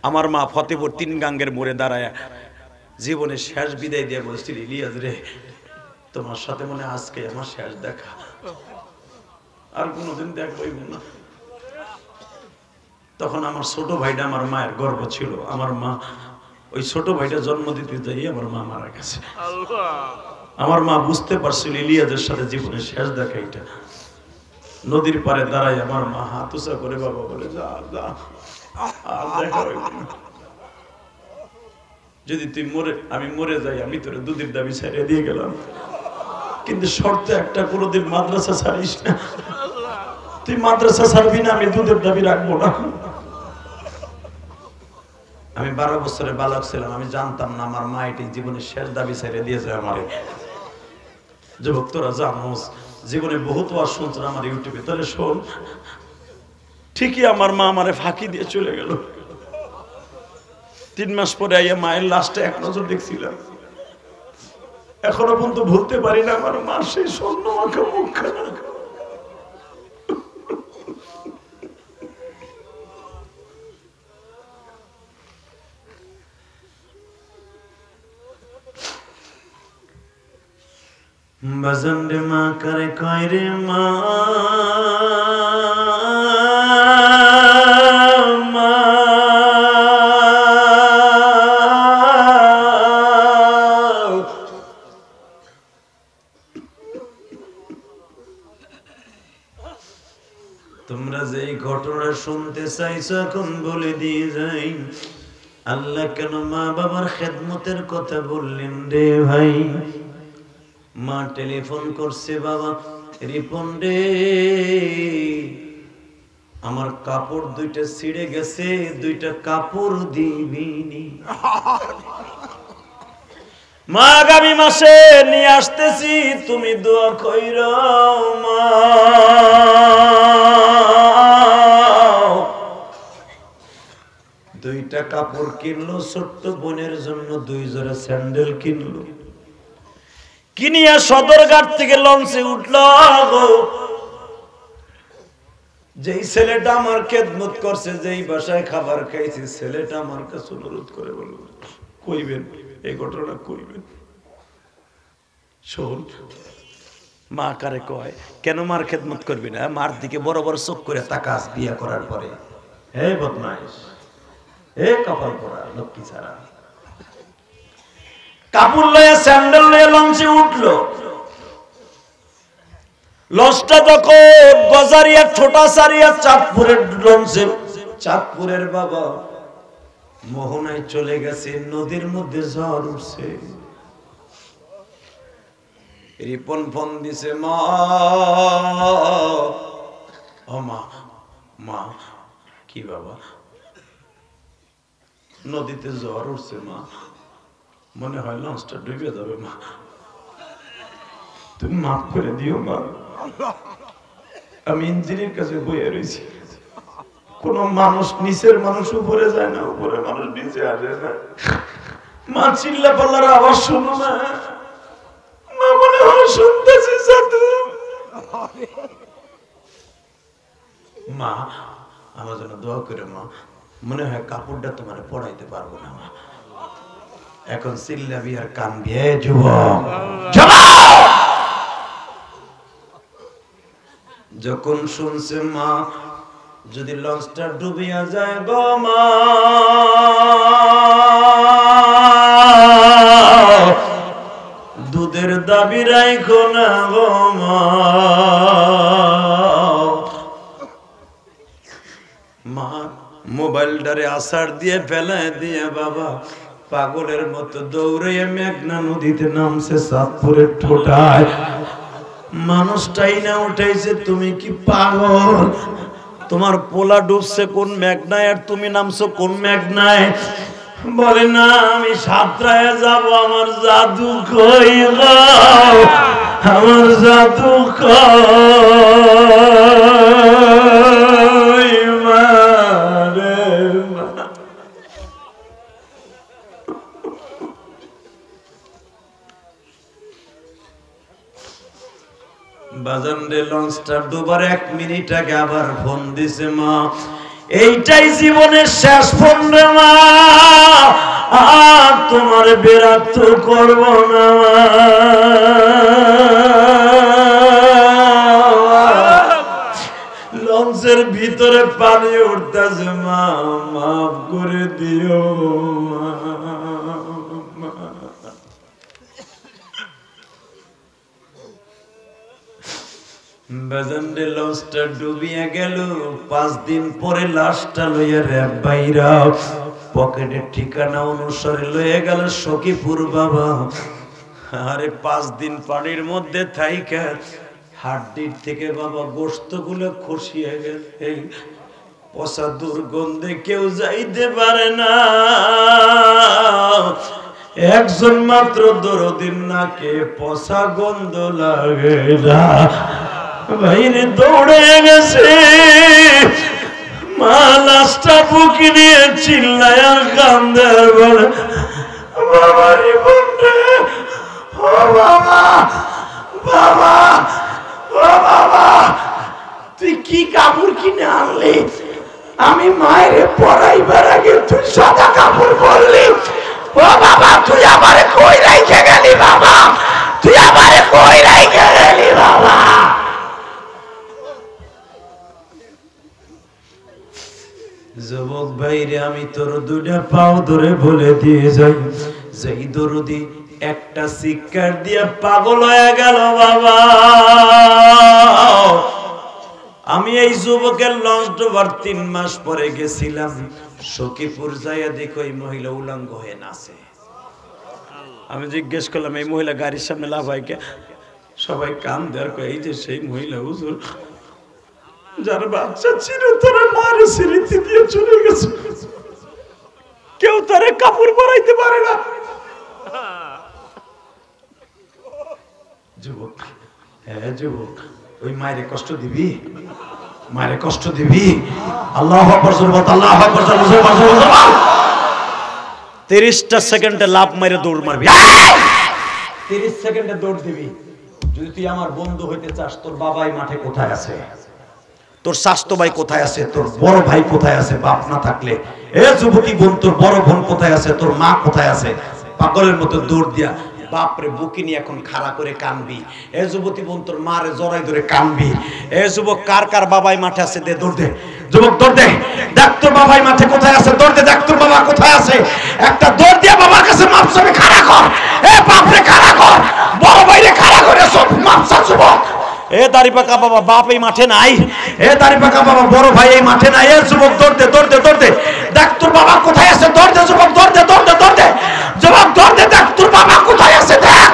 আমার মা ফতেপুর 3 গাঙ্গের মোড়ে দাঁড়ায় জীবনে শেষ বিদায় দিয়ে বলছিল, ইলিয়াস রে, তোমার সাথে মনে আজকে আমার শেষ দেখা, আর কোনোদিন দেখবই না। তখন আমার ছোট ভাইটা আমার মায়ের গর্ব ছিল। আমার মা ওই ছোট ভাইটা জন্ম দিতে যাই আমার মা মারা গেছে। আমার মা বুঝতে পারছিল ইলিয়াসের সাথে জীবনের শেষ দেখা এটা। নদীর পারে দাঁড়াই আমার মা হাত উঁচা করে বাবা বলে, যা যা, আর দেখা হইবে না। যদি তুই আমি মরে যাই, আমি তোর দুধের দাবি ছাড়িয়ে দিয়ে গেলাম, কিন্তু শর্ত একটা, কোনোদিন মাদ্রাসা ছাড়িস না। তুই মাদ্রাসা ছাড়বি না, আমি দুধের দাবি রাখবো না। আমি 12 বছরের বালক ছিলাম, আমি জানতাম না আমার মা এটি জীবনের শেষ দাবি ছেড়ে দিয়েছে আমারে। যুবক তোরা জানোস, জীবনে বহুত ওয়াজ শুনছেন আমার ইউটিউবে, তাহলে শোন। ঠিকই আমার মা আমারে ফাঁকি দিয়ে চলে গেল। 3 মাস পরে আইয়া মায়ের লাশটা এক নজর দেখছিলাম। এখনো পর্যন্ত ভুলতে পারি না আমার মা সেই স্বর্ণ মাখা মুখখানা। বাজান রে মা করে কয় রে মা, তোমরা যে ঘটনা শুনতে চাইছো এখন বলে দিয়ে যাই, আল্লাহ কেন মা বাবার খেদমতের কথা বললেন রে ভাই। মা টেলিফোন করছে, বাবা রিপন রে আমার কাপড় 2টা ছিঁড়ে গেছে, 2টা কাপড় দিবিনি। মা আগামী মাসে নিয়ে আসতেছি, তুমি দোয়া কইরো মা। 2টা কাপড় কিনলো, ছোট্ট বোনের জন্য 2 জোড়া স্যান্ডেল কিনলো, কিনিয়া সদরঘাট থেকে লঞ্চে উঠলো। যেই ছেলেটা আমার খেদমত করছে, যেই বাসায় খাবার খাইছি, ছেলেটা আমার কাছে অনুরোধ করে বলল, কইবেন এই ঘটনা কইবেন। শোন, মা কারে কয়, কেন মার খেদমত করবি না? মার দিকে বড় বড় চোখ করে তাকাস বিয়া করার পরে। হে বদমাইশ, হে কপাল পোড়া লক্ষ্মী ছাড়া। কাপড় লয়ে স্যান্ডেল লয়ে লঞ্চে উঠলো। লঞ্চটা তখন গজারিয়া ছোটা সারিয়া চাঁদপুরের লঞ্চে। চাঁদপুরের বাবা মোহনায় চলে গেছে, নদীর মধ্যে ঝড় উঠছে। রিপন ফোন দিছে, মা ও মা, মা কি বাবা? নদীতে ঝড় উঠছে মা, মনে হয় লঞ্চটা ডুবে যাবে মা, তুমি মাফ করে দিও মা। আমি ইঞ্জিনের কাছে বইয়ে রয়েছি। কোন মানুষ নিচের মানুষ উপরে যায় না, উপরে মানুষ নিচে আসে না। মা চিল্লা পাল্লার আওয়াজ শুনো না, মা মনে হয় শুনতেছি জাদু। মা আমার জন্য দোয়া করে মা, মনে হয় কাপড়টা তোমার পড়াইতে পারবো না মা। এখন চিল্লাবি আর কানবি, হে যুবক যখন শুনছে মা যদি লঞ্চটা ডুবিয়া যায় গো মা, দুধের দাবি রাইখো না গো মা। মা মোবাইলটারে আসার দিয়ে ফেলায় দিয়ে বাবা পাগলের মতো দৌড়ে মেঘনা নদীতে নামছে চাঁদপুরের ঠোঁটায়। মানুষটাই না উঠাইছে, তুমি কি পাগল? তোমার পোলা ডুবছে কোন মেঘনায় আর তুমি নামছো কোন মেঘনায়? বলে না আমি সাঁতরায় যাব, আমার জাদু কই গো, আমার জাদু কই মা রে মা। বাজান রে লঞ্চটা ডুবার 1 মিনিট আগে আবার ফোন দিছে, মা এইটাই জীবনের শেষ ফোন রে মা, আর তোমার বেরাত করব না। লঞ্চের ভিতরে পানি উঠতেছে, মা মাফ করে দিও মা। বাজানরে লঞ্চটা ডুবিয়া গেল। 5 দিন পরে লাশটা লইয়া র্যাব বাইরা পকেটের ঠিকানা অনুসারে লয়ে গেল সখীপুর বাবা। আরে 5 দিন পানির মধ্যে থাইকা হাড্ডির থেকে বাবা গোশতগুলো খসিয়ে গেছে, পচা দুর্গন্ধে কেউ যাইতে পারে না। একজন মাত্র দরদির নাকে পচা গন্ধ লাগে না, বাইরে দৌড়ে গেছে। মা লাশটা বুকে নিয়ে চিল্লায় কান্দে আর বলে, বাবারি বন্ধে, ও বাবা, বাবা, ও বাবা, তুই কি কাপড় কিনে আনলি? আমি মায়ের পড়াইবার আগে তুই সাদা কাপড় পরলি। ও বাবা, তুই আমারে কই রাইখে গেলি বাবা? তুই আমারে কই রাইখে গেলি বাবা? যুবক ভাইরে, আমি তোর দুইটা পাও ধরে বলে দিয়ে যাই, যেই দরদি একটা শিক্ষার দিয়ে পাগল হয়ে গেল বাবা। আমি এই যুবকের লঞ্চ ডোবার 3 মাস পরে গেছিলাম, সখীপুর যাইয়া দেখো এই মহিলা উলঙ্গ হয়ে নাচে। আমি জিজ্ঞেস করলাম, এই মহিলা গাড়ির সামনে লাফায় কে? সবাই কান দেওয়ার কয়, এই যে সেই মহিলা হুজুর যার বাচ্চা ছিল তারা মারে স্মৃতি দিয়ে চলে গেছে, কেউ তারে কাপড় পরাইতে পারে না। যুবক, হ্যাঁ যুবক, ওই মায়ের কষ্ট দিবি? মায়ের কষ্ট দিবি? আল্লাহু আকবার, আল্লাহু আকবার, 30টা সেকেন্ডে লাভ মারে দৌড় মারবি, 30 সেকেন্ডে দৌড় দিবি। যদি তুই আমার বন্ধু হইতে চাস, তোর বাবাই মাঠে কোথায় আছে? তোর স্বাস্থ্য ভাই কোথায় আছে? তোর বড় ভাই কোথায় আছে? বাপ না থাকলে এ যুবতী বোন, তোর বড় বোন কোথায় আছে? তোর মা কোথায় আছে? পাগলের মতো দৌড় দিয়া বাপরে বুকি নিয়ে এখন খাড়া করে কানবি। এ যুবতী বোন, তোর মারে জড়াই ধরে কানবি। এ যুবক, কার কার বাবাই মাঠে আছে? দে দৌড় দে, যুবক দৌড় দে, দেখ তোর বাবাই মাঠে কোথায় আছে, দৌড় দে, দেখ তোর বাবা কোথায় আছে। একটা দৌড় দিয়া বাবার কাছে মাপ চাবি, খাড়া কর। এ বাপরে খাড়া কর, বড় ভাইরে খাড়া করে সব মাপ চা। যুবক, এ দাড়ি পাকা বাবা, বাপ এই মাঠে নাই। এ দাড়ি পাকা বাবা, বড় ভাই এই মাঠে নাই। এ যুবক দৌড় দে, দৌড় দে, দৌড় দে, দেখ তোর বাবা কোথায় আছে, দৌড় দে যুবক, দৌড় দে, দৌড় দে, দৌড় দে, যুবক দৌড় দে, দেখ তোর বাবা কোথায় আছে, দেখ।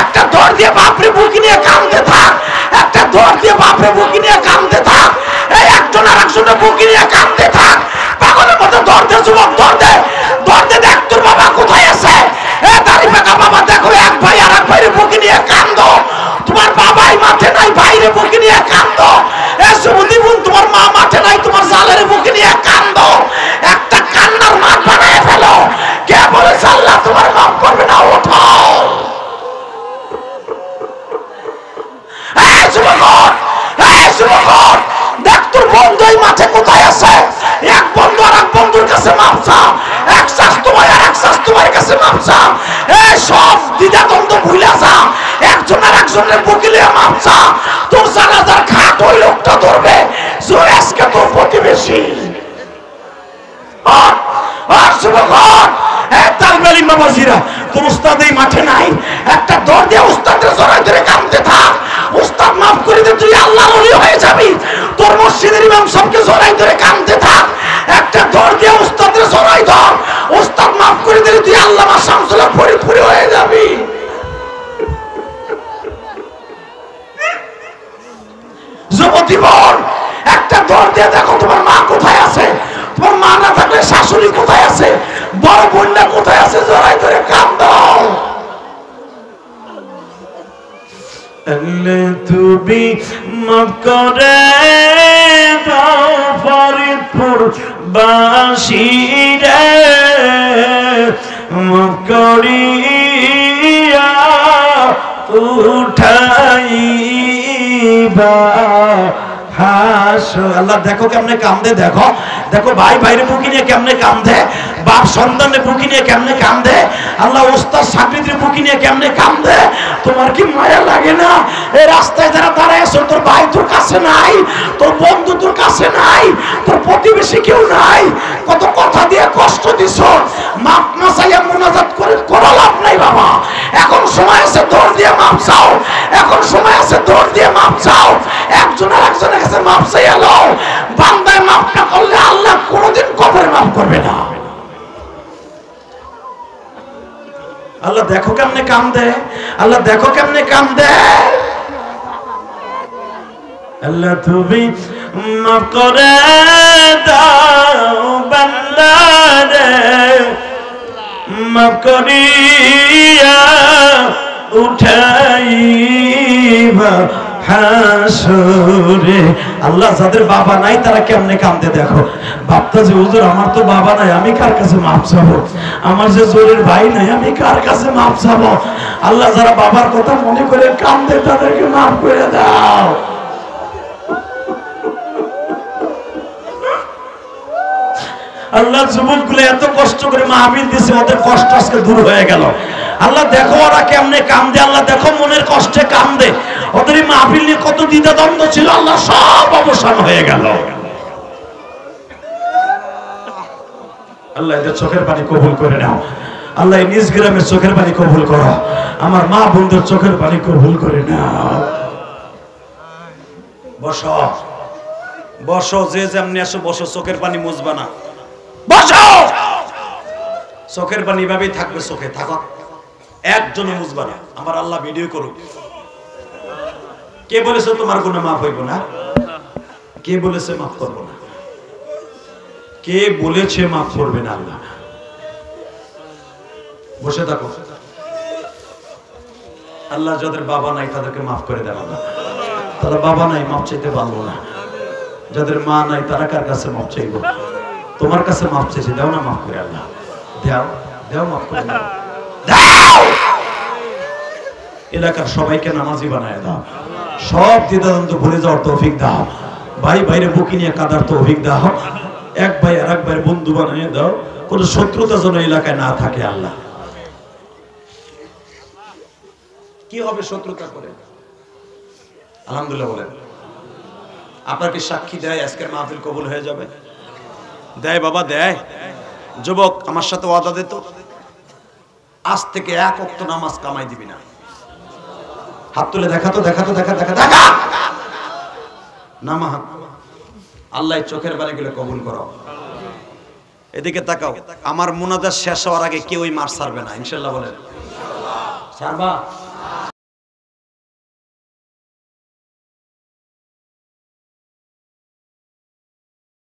একটা দৌড় দিয়ে বাপরে বুকি নিয়ে কাঁদতে থাক, একটা দৌড় দিয়ে বাপরে বুকি নিয়ে কাঁদতে থাক। এই একজন আর একজনের বুকি নিয়ে কাঁদতে থাক, পাগলের মতো দৌড় দে যুবক, দৌড় দে, দৌড় দে, দেখ তোর বাবা কোথায় আছে। এ দাড়ি পাকা বাবা, দেখো এক ভাই আর এক ভাইয়ের বুকি নিয়ে কাঁদো, তোমার বাবাই মাঠে নাই, বাইরে বুকি নিয়ে কাঁদো। এ যুবতী বোন, তোমার মা মাঠে নাই, তোমার জালের বুকি নিয়ে কাঁদো। একটা কান্নার মাঠ বানায় ফেলো। কে বলেছে আল্লাহ তোমার মাফ করবে না? ওঠো। দেখ তোর বন্ধু মাঠে কোথায় আছে। এক বন্ধু আর এক বন্ধুর কাছে মাপ চা, এক স্বাস্থ্য ভাই আর এক স্বাস্থ্য ভাইয়ের কাছে মাপ চা। এই সব দ্বিধাদ্বন্দ্ব ভুলে যা, একজন আর একজনের বকিলে মাপ চা। তোর জানাজার খাট ওই লোকটা ধরবে যে আজকে তোর প্রতিবেশী। আর যুবক, তালবেলি বাবাজিরা, তোর উস্তাদ এই মাঠে নাই, একটা দৌড় দিয়ে উস্তাদের জড়াই ধরে কাঁদতে থাক। উস্তাদ মাফ করে দে, তুই আল্লাহর ওলি হয়ে যাবি। তোর মসজিদের ইমাম সাহেবকে জড়াই ধরে কাঁদতে থাক, একটা দৌড় দিয়ে উস্তাদের জড়াই ধর। উস্তাদ মাফ করে দিলে তুই আল্লামা শামসুল্লাহ ফরিদপুরি হয়ে যাবি। যুবতী বোন, একটা দৌড় দিয়ে দেখো তোমার মা কোথায় আছে, তোমার মা না থাকলে শাশুড়ি কোথায় আছে, বড় বোনটা কোথায় আছে, জড়াই ধরে কাঁদো। তুমি মাফ করে দাও ফরিদপুর বাসীরে, মাফ করিয়া উঠাইবা হাসো। আল্লাহ দেখো কেমনে কান্দে, দেখো দেখো ভাই ভাইরে বুকি নিয়ে কেমনে কান্দে, বাপ সন্তানের বুকি নিয়ে কেমনে কান্দে, আল্লাহ ওস্তাদ সাকরিদের বুকি নিয়ে কেমনে কান্দে। তোমার কি মায়া লাগে না? এই রাস্তায় যারা দাঁড়ায় আছো, তোর ভাই তোর কাছে নাই, তোর বন্ধু তোর কাছে নাই, তোর প্রতিবেশী কেউ নাই, কত কথা দিয়ে কষ্ট দিছ, মাপ না চাইয়া মুনাজাত করে কোনো লাভ নাই বাবা। এখন সময় আছে দৌড় দিয়ে মাপ চাও, এখন সময় আছে দৌড় দিয়ে মাপ চাও। একজন আর একজনের কাছে মাপ চাইয়া লও। বান্দায় মাপ না করলে আল্লাহ কোনোদিন কবরে মাফ করবে না। আল্লাহ দেখো কেমনে কান্দে, আল্লাহ দেখো কেমনে কান্দে। আল্লাহ তুমি মাফ করে দাও বান্দারে, মাফ করিয়া উঠাইবা হাসরে। আল্লাহ যাদের বাবা নাই তারা কেমনে কান্দে দেখো। ভাবতা যে হুজুর আমার তো বাবা নাই, আমি কার কাছে মাপ চাবো? আমার যে জোরের ভাই নাই, আমি কার কাছে মাপ চাবো? আল্লাহ যারা বাবার কথা মনে করে কান্দে তাদেরকে মাফ করে দাও। আল্লাহ যুবকগুলো এত কষ্ট করে মাহফিল দিছে, ওদের কষ্ট আজকে দূর হয়ে গেল। আল্লাহ দেখো ওরা কেমনে কান্দে, আল্লাহ দেখো মনের কষ্টে কান্দে। ওদের মাহফিল নিয়ে কত দ্বিধাদ্বন্দ্ব ছিল, আল্লাহ সব অবসান হয়ে গেল। আল্লাহ এদের চোখের পানি কবুল করে নাও। আল্লাহ নিজ গ্রামের চোখের পানি কবুল করো, আমার মা বোনদের চোখের পানি কবুল করে নাও। বসো বসো, যে যেমনি আসো বসো, চোখের পানি মুছবা না, বসো। চোখের পানি এভাবেই থাকবে, চোখে থাকো, একজনও মুছবা না। আমার আল্লাহ ভিডিও করুক। কে বলেছে তোমার গুনাহ মাফ হইব না? কে বলেছে মাফ করবো না? কে বলেছে মাফ করবে না? আল্লাহ। বসে থাকো। আল্লাহ যাদের বাবা নাই তাদেরকে মাফ করে দেন আল্লাহ। তারা বাবা নাই, মাফ চাইতে পারবো না। যাদের মা নাই তারা কার কাছে মাফ চাইব? তোমার কাছে মাফ চাইছে, দাও না মাফ করে আল্লাহ। দাও দাও, মাফ করে দাও, দাও। এলাকার সবাইকে নামাজি বানায় দাও, সব দ্বিধাদ্বন্দ্ব ভুলে যাওয়ার তৌফিক দাও। ভাই ভাইরে বুকি নিয়ে কাঁদার তৌফিক দাও। এক ভাই আর এক ভাইয়ের বন্ধু বানিয়ে দাও। কোন শত্রুতা যেন এলাকায় না থাকে আল্লাহ। কি হবে শত্রুতা করে? আলহামদুলিল্লাহ বলেন। আপনার কি সাক্ষী দেয় আজকের মাহফিল কবুল হয়ে যাবে? দেয় বাবা, দেয়। যুবক আমার সাথে ওয়াদা দে তো, আজ থেকে এক ওয়াক্ত নামাজ কামাই দিবি না। হাত তুলে দেখাতো, দেখাতো, দেখা দেখা দেখা নামা হাত। আল্লাহ চোখের বাড়িগুলো কবুল করো। এদিকে তাকাও, আমার মুনাজাত শেষ হওয়ার আগে কেউই মার ছাড়বে না ইনশাআল্লাহ বলেন। ছাড়বা?